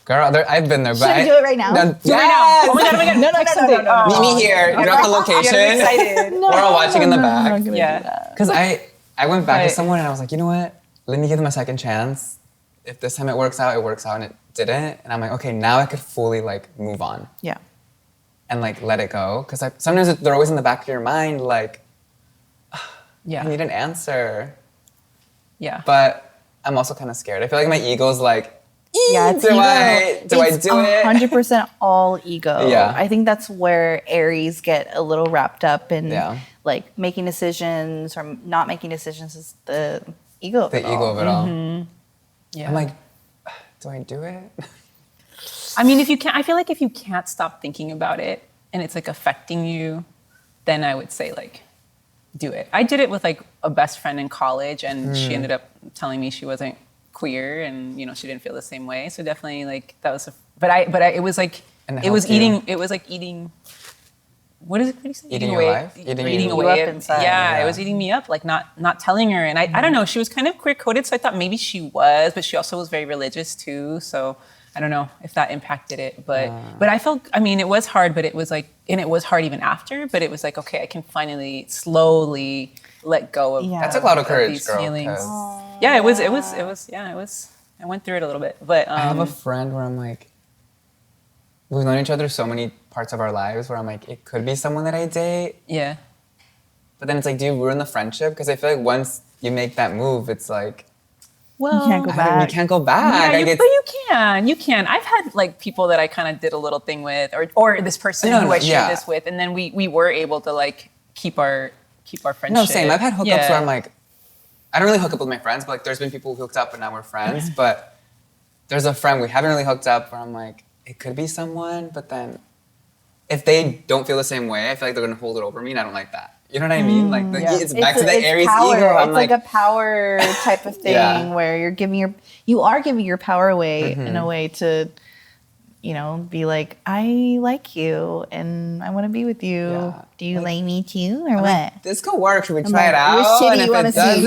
girl, I've been there. Should we do it right now? do it right now. Oh my god, oh my god. No, no, Text no, no, something. no, no. Meet me here. You drop the location. I'm excited. No, We're all watching in the no, back. I'm not gonna do Yeah. that. Because I went back to Right. someone and I was like, you know what? Let me give them a second chance. If this time it works out, and it didn't. And I'm like, okay, now I could fully like move on Yeah. and like let it go. Because sometimes they're always in the back of your mind, like, Yeah. I need an answer. Yeah. But I'm also kind of scared. I feel like my ego's like, Yeah, it's do ego. I do It's it? 100% all ego. Yeah. I think that's where Aries get a little wrapped up in Yeah. like making decisions or not making decisions is the ego of The it ego all. of it all. Yeah. I'm like, do I do it? I mean, I feel like if you can't stop thinking about it and it's like affecting you, then I would say like, do it. I did it with like a best friend in college, and she ended up telling me she wasn't queer, and you know she didn't feel the same way. So definitely like that was. But it was like And it it was helped you. eating. It was like eating. What is it? What do you say? Eating your life? Eating you away. up inside. Yeah, Yeah. it was eating me up. Like not telling her, and I don't know. She was kind of queer coded, so I thought maybe she was, but she also was very religious too. So I don't know if that impacted it, but I felt. I mean, it was hard, but it was like, and it was hard even after. But it was like, okay, I can finally slowly let go of. Yeah. That took a lot of courage, these girl. feelings. 'Cause Yeah, it was. Yeah, it was. I went through it a little bit, but I have a friend where I'm like, we've known each other so many parts of our lives where I'm like, it could be someone that I date. yeah, But then it's like, do you ruin the friendship? Because I feel like once you make that move, it's like, well, You can't go back. you can't go back. Yeah, Like, but you can. You can. I've had like people that I kind of did a little thing with, or this person No, who I shared yeah. this with, and then we were able to like keep our friendship. no, same. I've had hookups Yeah. where I'm like, I don't really hook up with my friends, but like there's been people who hooked up and now we're friends. But there's a friend we haven't really hooked up where I'm like, it could be someone, but then if they don't feel the same way, I feel like they're gonna hold it over me, and I don't like that. You know what I mean? Like yeah. it's back to the it's Aries power. ego. I'm It's like a power type of thing Yeah. where you are giving your power away Mm-hmm. in a way to you know, be like, I like you and I want to be with you. Yeah. Do you like me too or what? This could work. Should we I'm try it like, out? which titty And if you wanna it doesn't,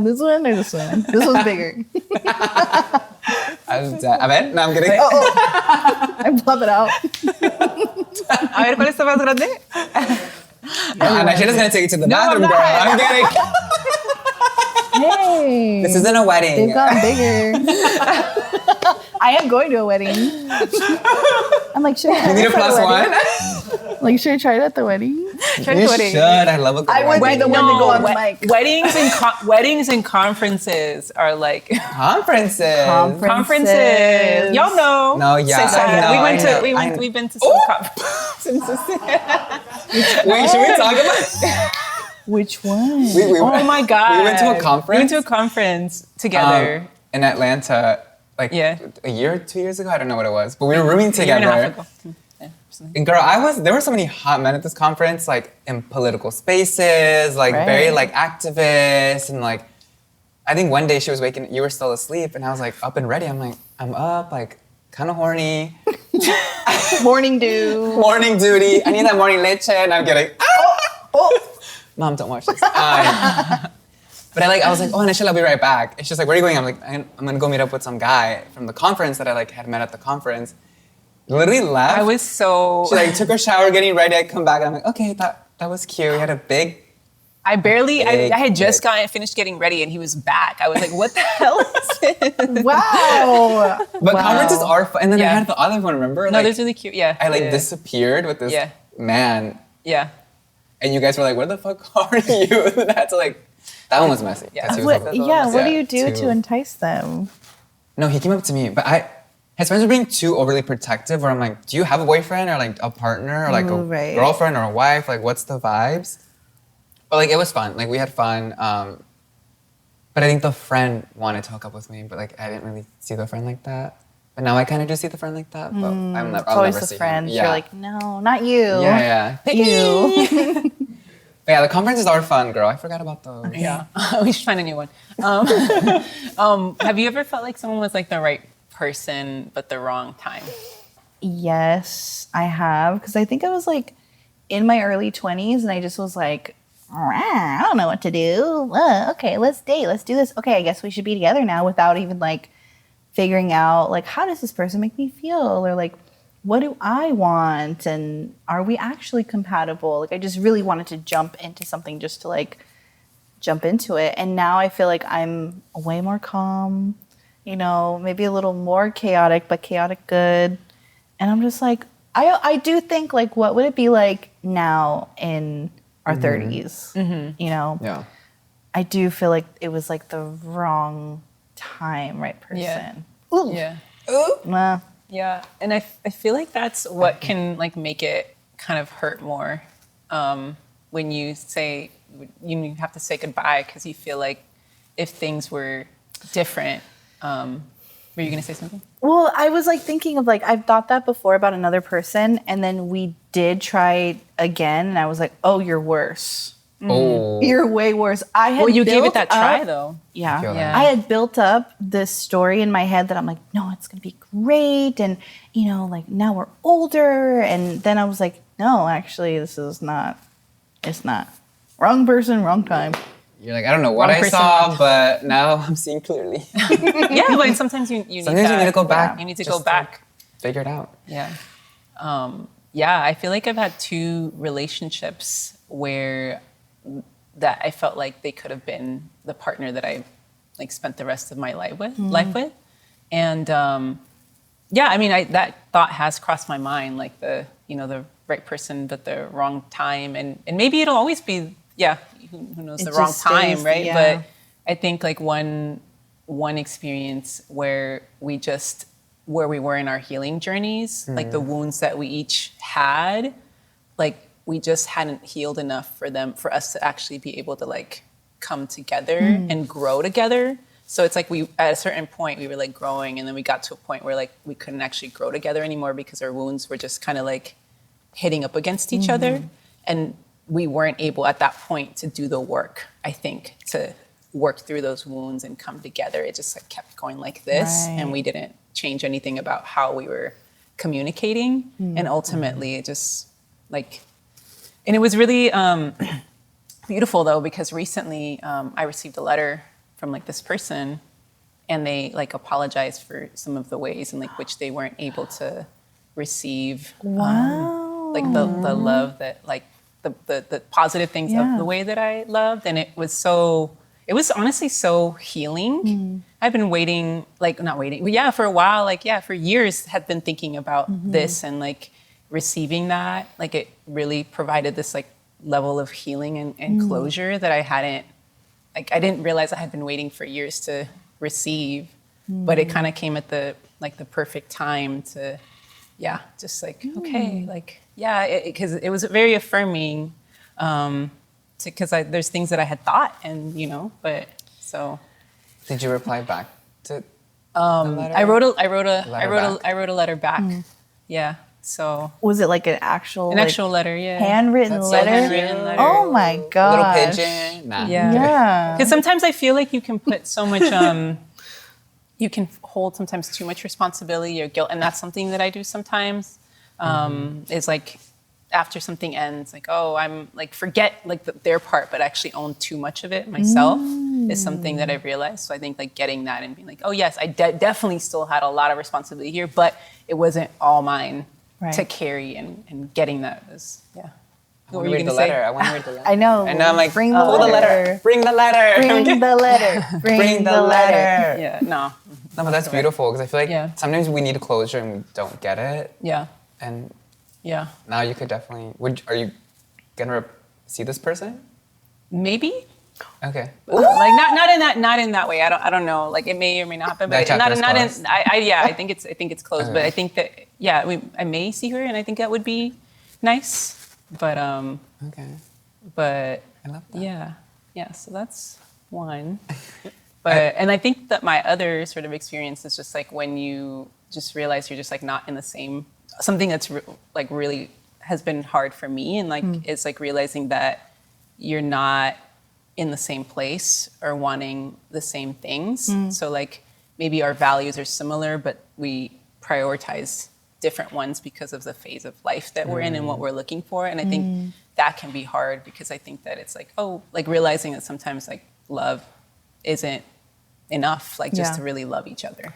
This one or this one? This one's bigger. A ver, no, I'm kidding. I pop it out. A ver, ¿cuál está más grande? And Sheila's gonna take it to the bathroom, I'm girl. not. I'm kidding. Hey. This isn't a wedding. They've gotten bigger. I am going to a wedding. I'm like, sure. You need a plus one? Like, should I try it at the wedding? You should. I love a good I would wedding. be the one to go on the mic. Weddings and conferences are like Conferences. conferences. Y'all know. No, yeah, Cesar. I know, We've been to some conferences. Wait, should we talk about Which one? Oh my God. We went to a conference? We went to a conference together. In Atlanta, like Yeah. a year or 2 years ago? I don't know what it was. But we were rooming A year and a half together. ago. Yeah, something. And girl, there were so many hot men at this conference, like in political spaces, like very Right. like activists, and like I think one day she was waking, you were still asleep, and I was like up and ready. I'm like, I'm up, like kind of horny, Morning dew. morning duty. I need that morning leche, and I'm getting, Mom, don't watch this. But I was like, oh, and Sheila, I'll be right back. And she's like, where are you going? I'm like, I'm gonna go meet up with some guy from the conference that I like had met at the conference. Literally left. I was so. She like took her shower, getting ready. I come back and I'm like, okay, that was cute. We had a big. I had just Big. finished getting ready and he was back. I was like, what the hell is this? Wow. But Wow. conferences are fun. And then I Yeah. had the other one. Remember? No, Like, that's really cute. Yeah. I like yeah. disappeared with this Yeah. man, Yeah. and you guys were like, "Where the fuck are you?" And that's like, that one was messy. Yeah. 'cause he was What, like- yeah, what do Yeah, you do too. to entice them? No, he came up to me, but his friends were being too overly protective. Where I'm like, "Do you have a boyfriend or like a partner or like a Ooh, right. girlfriend or a wife? Like, what's the vibes?" But like, it was fun. Like, we had fun. But I think the friend wanted to hook up with me, but like, I didn't really see the friend like that. But now I kind of do see the friend like that. But I'll It's always never the see him. friends. Yeah. You're like, no, not you. yeah. You. But yeah, the conferences are fun, girl. I forgot about those. Yeah. We should find a new one. Have you ever felt like someone was like the right person, but the wrong time? Yes, I have. Because I think I was like in my early 20s and I just was like, I don't know what to do. Okay, let's date. Let's do this. Okay, I guess we should be together now without even like figuring out like, how does this person make me feel? Or like, what do I want? And are we actually compatible? Like, I just really wanted to jump into something just to like jump into it. And now I feel like I'm way more calm, you know, maybe a little more chaotic, but chaotic good. And I'm just like, I do think like, what would it be like now in our 30s? You know, Yeah. I do feel like it was like the wrong time, right person. Yeah. Ooh. Yeah. Nah. Yeah. And I feel like that's what can like make it kind of hurt more when you say, you have to say goodbye because you feel like if things were different, were you going to say something? Well, I was like thinking of like, I've thought that before about another person, and then we did try again, and I was like, oh, you're worse. Oh. You're way worse. I had Well, you gave it built that try up- though. Yeah. Feel that. I had built up this story in my head that I'm like, no, it's going to be great. And, you know, like now we're older. And then I was like, no, actually, this is not, it's not. Wrong person, wrong time. You're like, I don't know what Wrong I person. saw, but now I'm seeing clearly. Yeah, but sometimes you need Sometimes you that. need to go back. You need to just go back. Figure it out. Yeah. Yeah, I feel like I've had 2 relationships where that I felt like they could have been the partner that I like spent the rest of my life with. And yeah, I mean, that thought has crossed my mind, like the right person, but the wrong time. And maybe it'll always be, who knows, It the wrong just time, stays, right? yeah. But I think like one experience where we were in our healing journeys, like the wounds that we each had, like we just hadn't healed enough for us to actually be able to like come together and grow together. So it's like at a certain point we were like growing, and then we got to a point where like we couldn't actually grow together anymore because our wounds were just kind of like hitting up against each other, and we weren't able at that point to do the work, I think, to work through those wounds and come together. It just like kept going like this, Right. and we didn't change anything about how we were communicating. And ultimately, it just like, and it was really beautiful though, because recently I received a letter from like this person, and they like apologized for some of the ways in like which they weren't able to receive like the love that like the positive things of the way that I loved. And it was honestly so healing. I've been waiting, like not waiting, but yeah, for a while, like yeah, for years had been thinking about this, and like receiving that, like it really provided this like level of healing and closure that I hadn't, like I didn't realize I had been waiting for years to receive, but it kind of came at the perfect time to, yeah, just like, okay, like, yeah, because it was very affirming, because there's things that I had thought, and, you know, but so. Did you reply back to the letter? I wrote a letter back. Yeah. So. Was it like an actual letter? Yeah. handwritten That's so letter? handwritten letter. Oh my Little gosh. pigeon? Nah. Yeah. Yeah. Because sometimes I feel like you can put so much, you can hold sometimes too much responsibility or guilt. And that's something that I do sometimes, is like after something ends, like, oh, I'm like, forget like their part, but actually own too much of it myself is something that I've realized. So I think like getting that and being like, oh yes, I definitely still had a lot of responsibility here, but it wasn't all mine to carry, and getting that was, yeah. I want to read the letter. I know. And now I'm like, bring pull the letter. Bring the letter. Bring the letter. Bring the letter. Yeah, no. No, but that's beautiful, because I feel like Yeah. sometimes we need closure and we don't get it. Yeah, And yeah. now you could definitely. Are you gonna see this person? Maybe. Okay. Like not in that way. I don't know. Like it may or may not happen, but That chapter is not in. closed. I think it's closed. Okay. But I think that I may see her, and I think that would be nice. But Okay. but I love that. yeah. So that's one. But and I think that my other sort of experience is just like when you just realize you're just like not in the same, something that's like really has been hard for me, and like it's like realizing that you're not in the same place or wanting the same things. So like maybe our values are similar, but we prioritize different ones because of the phase of life that we're in and what we're looking for. And I think that can be hard, because I think that it's like, oh, like realizing that sometimes like love isn't enough, like just to really love each other.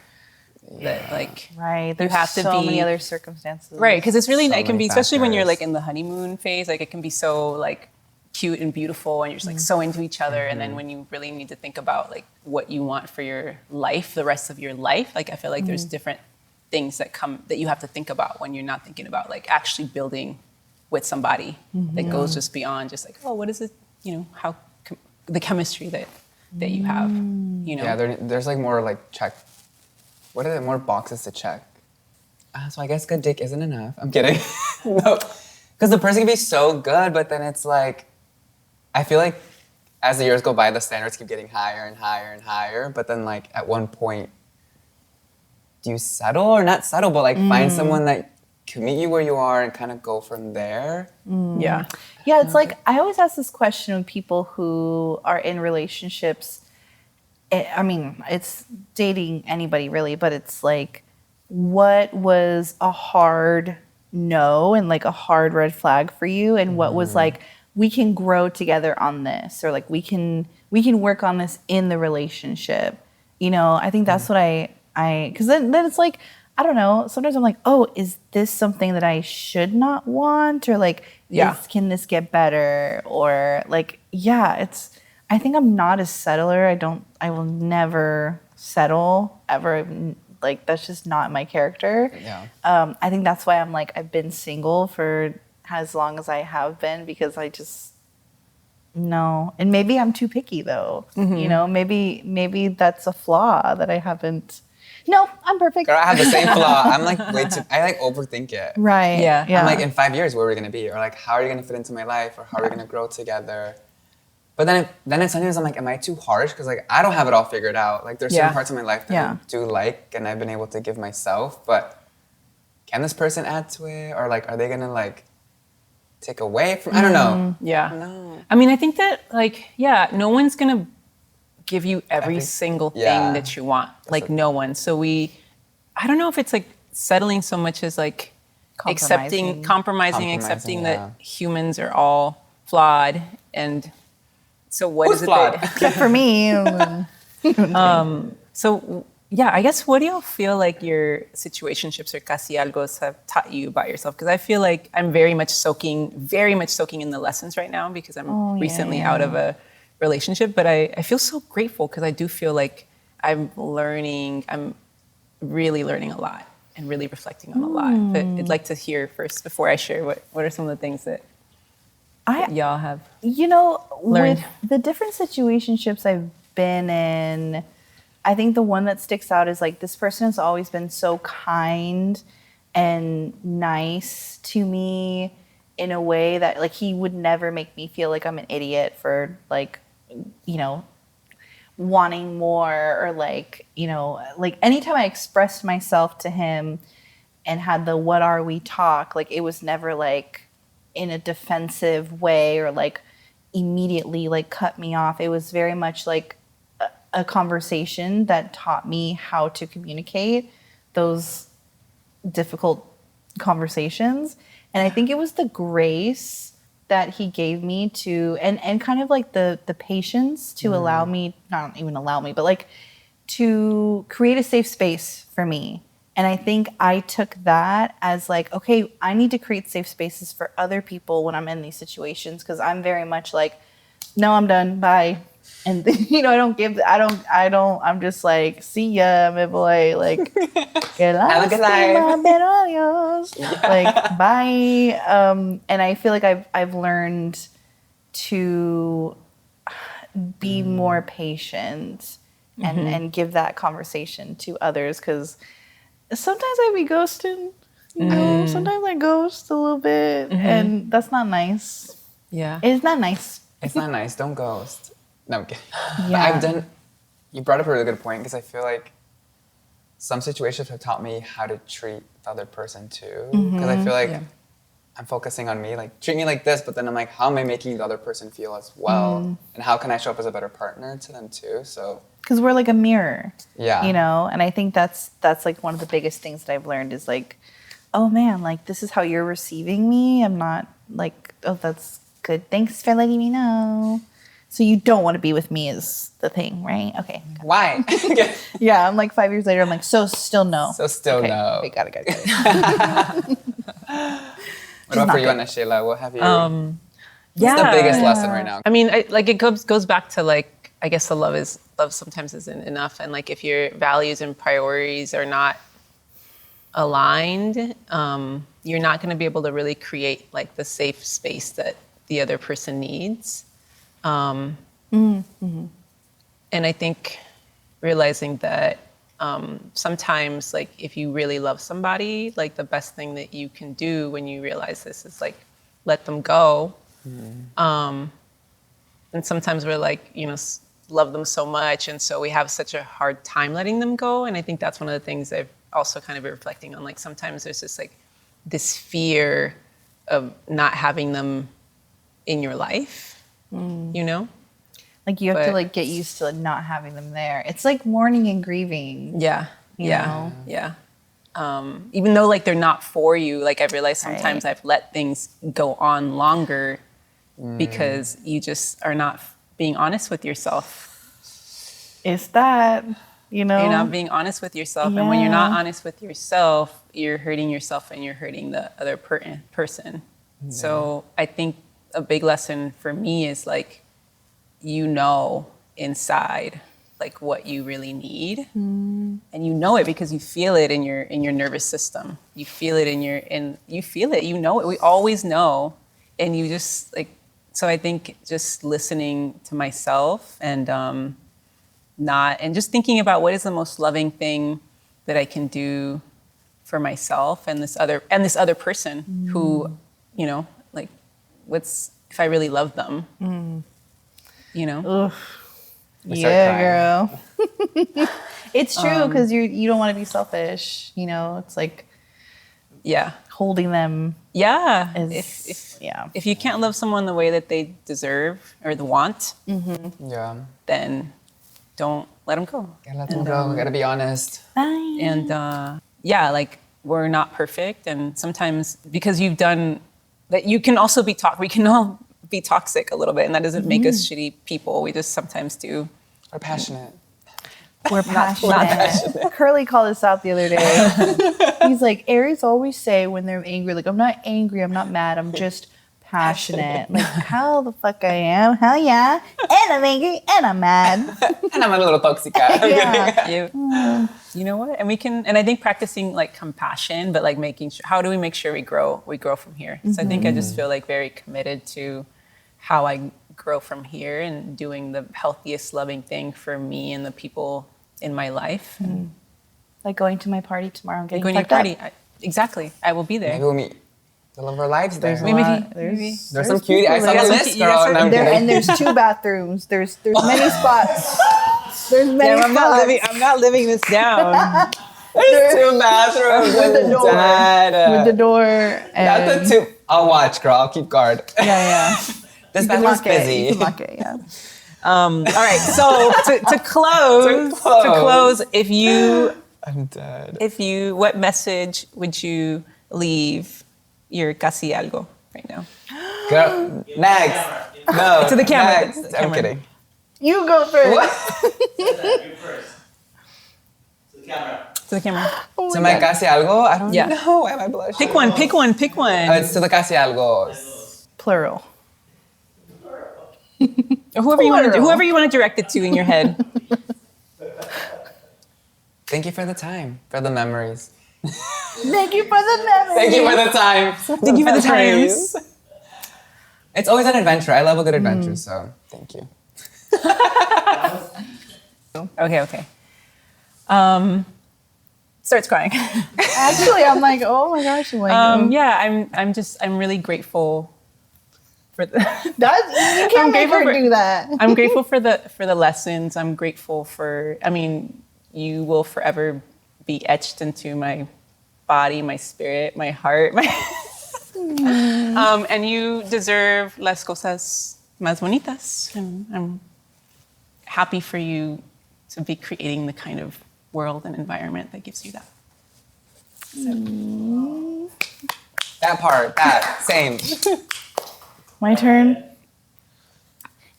That like Right. There's you have to so be many other circumstances. right, because it's really So it can many be, especially when you're factors. like in the honeymoon phase, like it can be so like cute and beautiful, and you're just like so into each other, and then when you really need to think about like what you want for your life, the rest of your life, like I feel like there's different things that you have to think about when you're not thinking about like actually building with somebody that goes just beyond just like, oh, what is it, you know, how the chemistry that you have, you know. Yeah, there's like more like what are there more boxes to check? So I guess good dick isn't enough. I'm kidding. No, because the person can be so good, but then it's like, I feel like as the years go by, the standards keep getting higher and higher and higher. But then like at one point, do you settle or not settle, but like find someone that can meet you where you are and kind of go from there? Yeah. Yeah, it's like I always ask this question of people who are in relationships. I mean, it's dating anybody really, but it's like, what was a hard no and like a hard red flag for you, and what was like, we can grow together on this, or like we can work on this in the relationship. You know, I think that's what I because then it's like, I don't know. Sometimes I'm like, oh, is this something that I should not want? Or like, can this get better? Or like, I think I'm not a settler. I will never settle ever. Like, that's just not my character. Yeah. I think that's why I'm like, I've been single for as long as I have been, because I just, no. And maybe I'm too picky though. You know, maybe that's a flaw that I haven't. No, I'm perfect. Girl, I have the same flaw. I'm like I like overthink it. Right. Yeah. Yeah. I'm like, in 5 years, where are we gonna be? Or like, how are you gonna fit into my life? Or how are we gonna grow together? But then sometimes I'm like, am I too harsh? Because like, I don't have it all figured out. Like, there's certain parts of my life that I do like, and I've been able to give myself. But can this person add to it? Or like, are they gonna like take away from? I don't know. Yeah. No. I mean, I think that like, no one's gonna give you every single thing yeah. that you want. Like no one. So I don't know if it's like settling so much as like compromising, accepting that humans are all flawed. And so what Who's is it flawed? Except for me. So yeah, I guess what do y'all feel like your situationships or casi algos have taught you about yourself? Because I feel like I'm very much soaking in the lessons right now because I'm recently out of a relationship. But I feel so grateful because I do feel like I'm really learning a lot and really reflecting on a lot. But I'd like to hear first before I share what are some of the things that y'all have learned? With the different situationships I've been in, I think the one that sticks out is like this person has always been so kind and nice to me in a way that like he would never make me feel like I'm an idiot for like, wanting more or like, like anytime I expressed myself to him and had the what are we talk, like it was never like in a defensive way or like immediately like cut me off. It was very much like a conversation that taught me how to communicate those difficult conversations. And I think it was the grace that he gave me to, and kind of like the patience to allow me, not even allow me, but like to create a safe space for me. And I think I took that as like, okay, I need to create safe spaces for other people when I'm in these situations. Cause I'm very much like, no, I'm done. Bye. And I'm just like, see ya, my boy. Like, have a good life. Like, bye. And I feel like I've learned to be more patient and give that conversation to others. Cause sometimes I be ghosting, sometimes I ghost a little bit and that's not nice. Yeah. It's not nice. It's not nice. Don't ghost. No, I'm kidding. Yeah. But you brought up a really good point because I feel like some situations have taught me how to treat the other person too. Because I feel like I'm focusing on me, like treat me like this, but then I'm like, how am I making the other person feel as well? And how can I show up as a better partner to them too? So because we're like a mirror, yeah, and I think that's like one of the biggest things that I've learned is like, oh man, like this is how you're receiving me. I'm not like, oh, that's good. Thanks for letting me know. So you don't want to be with me is the thing, right? Okay. Why? Yeah, I'm like 5 years later. I'm like, so still no. So still okay. no. Okay, got it. What about for you, Anna Sheila? What have you? What's Yeah. the biggest lesson right now? I mean, it goes back to like, I guess love sometimes isn't enough. And like if your values and priorities are not aligned, you're not going to be able to really create like the safe space that the other person needs. And I think realizing that sometimes like if you really love somebody, like the best thing that you can do when you realize this is like let them go. And sometimes we're like, love them so much. And so we have such a hard time letting them go. And I think that's one of the things I've also kind of been reflecting on. Like sometimes there's just like this fear of not having them in your life, Like you have to like get used to not having them there. It's like mourning and grieving. Yeah. You know? Even though like they're not for you, like I've realized sometimes I've let things go on longer because you just are not being honest with yourself. It's that, You're not being honest with yourself. And when you're not honest with yourself, you're hurting yourself and you're hurting the other person. So I think a big lesson for me is like, inside like what you really need, and it because you feel it in your nervous system. You feel it you feel it. We always know, and you just like. So I think just listening to myself and just thinking about what is the most loving thing that I can do for myself and this other person who, like what's if I really love them. Oof. Yeah, girl. It's true because you don't want to be selfish. It's like holding them. Yeah. Is, If you can't love someone the way that they deserve or the want, Yeah. then don't let them go. Gotta let them go. Gotta be honest. Bye. And yeah, like we're not perfect, and sometimes because you've done that, you can also be we can all be toxic a little bit, and that doesn't make us shitty people. We just sometimes do. We're passionate. We're passionate. Curly called us out the other day. He's like, Aries always say when they're angry, like, I'm not angry, I'm not mad, I'm just passionate. Like, how the fuck I am? Hell yeah. And I'm angry and I'm mad. And I'm a little toxica. Yeah. You know what? And we can, and I think practicing like compassion, but like making sure, how do we make sure we grow from here? So I think I just feel like very committed to how I grow from here and doing the healthiest, loving thing for me and the people in my life. Like going to my party tomorrow and getting Going to your fucked party. Exactly. I will be there. Maybe we'll meet the love of our lives there. Maybe. There's some cutie. I saw the list, girl. And there's 2 bathrooms. There's many spots. There's many spots. I'm not living this down. There's 2 bathrooms with the door. With the door. That's the 2. I'll watch, girl. I'll keep guard. Yeah. This bathroom's busy. You can lock it, yeah. All right. So to close, if you, I'm dead. what message would you leave your Casi Algo right now? Girl, next. No. To the camera. Next. To the I'm camera. kidding. You go first. What? You first. To the camera. To the camera. To my Casi Algo? I don't Yeah. know. Why am I blushing? Pick one. It's to the Casi Algos. Plural. Or whoever you want to direct it to in your head. Thank you for the time, for the memories. Thank you for the memory. Thank you for the time. Thank you for the times. It's always an adventure. I love a good adventure, so thank you. Okay. Starts crying. Actually, I'm like, oh my gosh. I'm like, Yeah, I'm really grateful for the. you can't make her do that. I'm grateful for the lessons. I'm grateful for. I mean, you will forever be etched into my body, my spirit, my heart. And you deserve las cosas más bonitas. And I'm happy for you to be creating the kind of world and environment that gives you that. So. That same. My turn.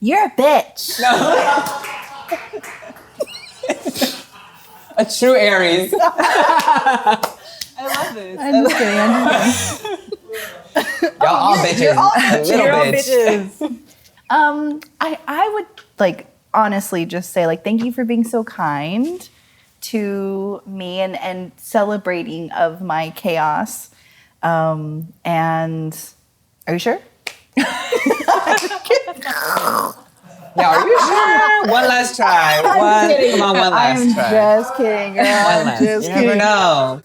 You're a bitch. A true Aries. I love this. I'm just kidding. Y'all all bitches. You're all bitch. I would like honestly just say like thank you for being so kind to me and celebrating of my chaos. And are you sure? Yeah, are you sure? One last try. Come on, one last try. I'm just kidding, girl. One last. Just You kidding. never know.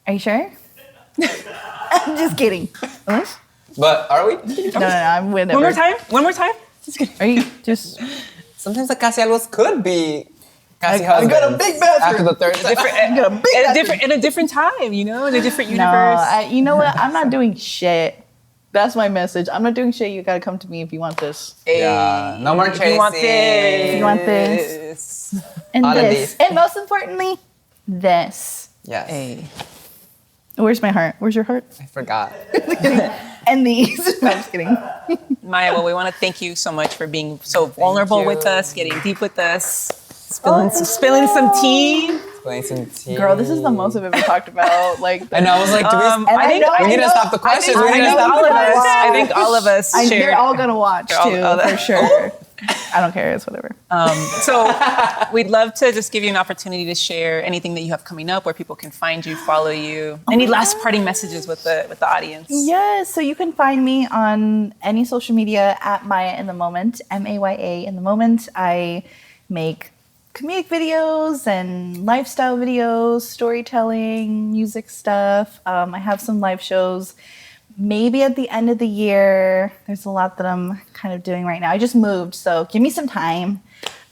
Are you sure? I'm just kidding. What? But are we? No, I'm with it. One more time. Just kidding. Are you just? Sometimes the Casi Algos could be Casi I husbands. got a big bathroom. After the third. In a different time, you know, in a different No, universe. you know what? I'm not doing shit. That's my message. I'm not doing shit. You gotta come to me if you want this. Yeah. No more chasing. You want this. If you want this. And All of this. these. And most importantly, this. Yes. Hey. Where's my heart? Where's your heart? I forgot. And these. No, I'm just kidding. Maya, well, we want to thank you so much for being so vulnerable you. with us, getting deep with us, spilling some tea. Playing some tea. Girl, this is the most I've ever talked about. Like, And I was like, do we, I we need to stop the questions. We need to stop all the of us. questions. I think all of us share. they're all gonna watch They're all- too, all that- for sure. I don't care. It's whatever. So we'd love to just give you an opportunity to share anything that you have coming up, where people can find you, follow you. Any last parting messages with the audience? Yes, so you can find me on any social media at Maya in the Moment, MAYA in the Moment. I make comedic videos and lifestyle videos, storytelling, music stuff. I have some live shows. Maybe at the end of the year. There's a lot that I'm kind of doing right now. I just moved, so give me some time.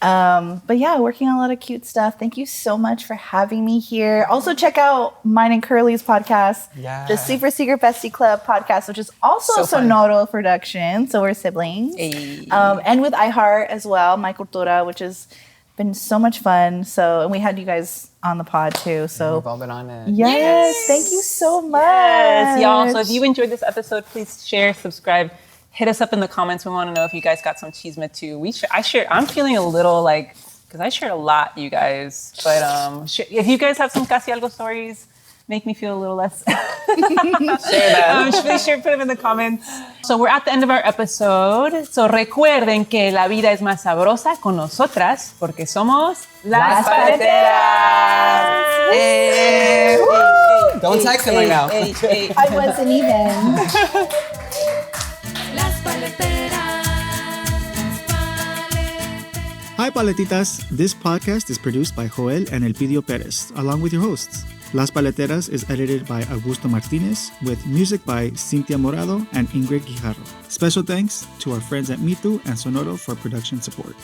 But yeah, working on a lot of cute stuff. Thank you so much for having me here. Also check out mine and Curly's podcast, Yeah. the Super Secret Bestie Club podcast, which is also So fun. Sonoro production. So we're siblings. Hey. And with iHeart as well, My Cultura, which is Been so much fun. So, and we had you guys on the pod too. So We've all been on it. yes, thank you so much. Yes, y'all. So if you enjoyed this episode, please share, subscribe, hit us up in the comments. We want to know if you guys got some chisme too. I'm feeling a little like, because I shared a lot, you guys. But if you guys have some Casi Algo stories, make me feel a little less. Share them. Please put them in the comments. So we're at the end of our episode. So recuerden que la vida es más sabrosa con nosotras porque somos Las Paleteras. Hey. Don't text him right now. I wasn't even. Las Paleteras. Hi, Paletitas. This podcast is produced by Joel and Elpidio Perez, along with your hosts. Las Paleteras is edited by Augusto Martinez, with music by Cintia Morado and Ingrid Guijarro. Special thanks to our friends at Mitu and Sonoro for production support.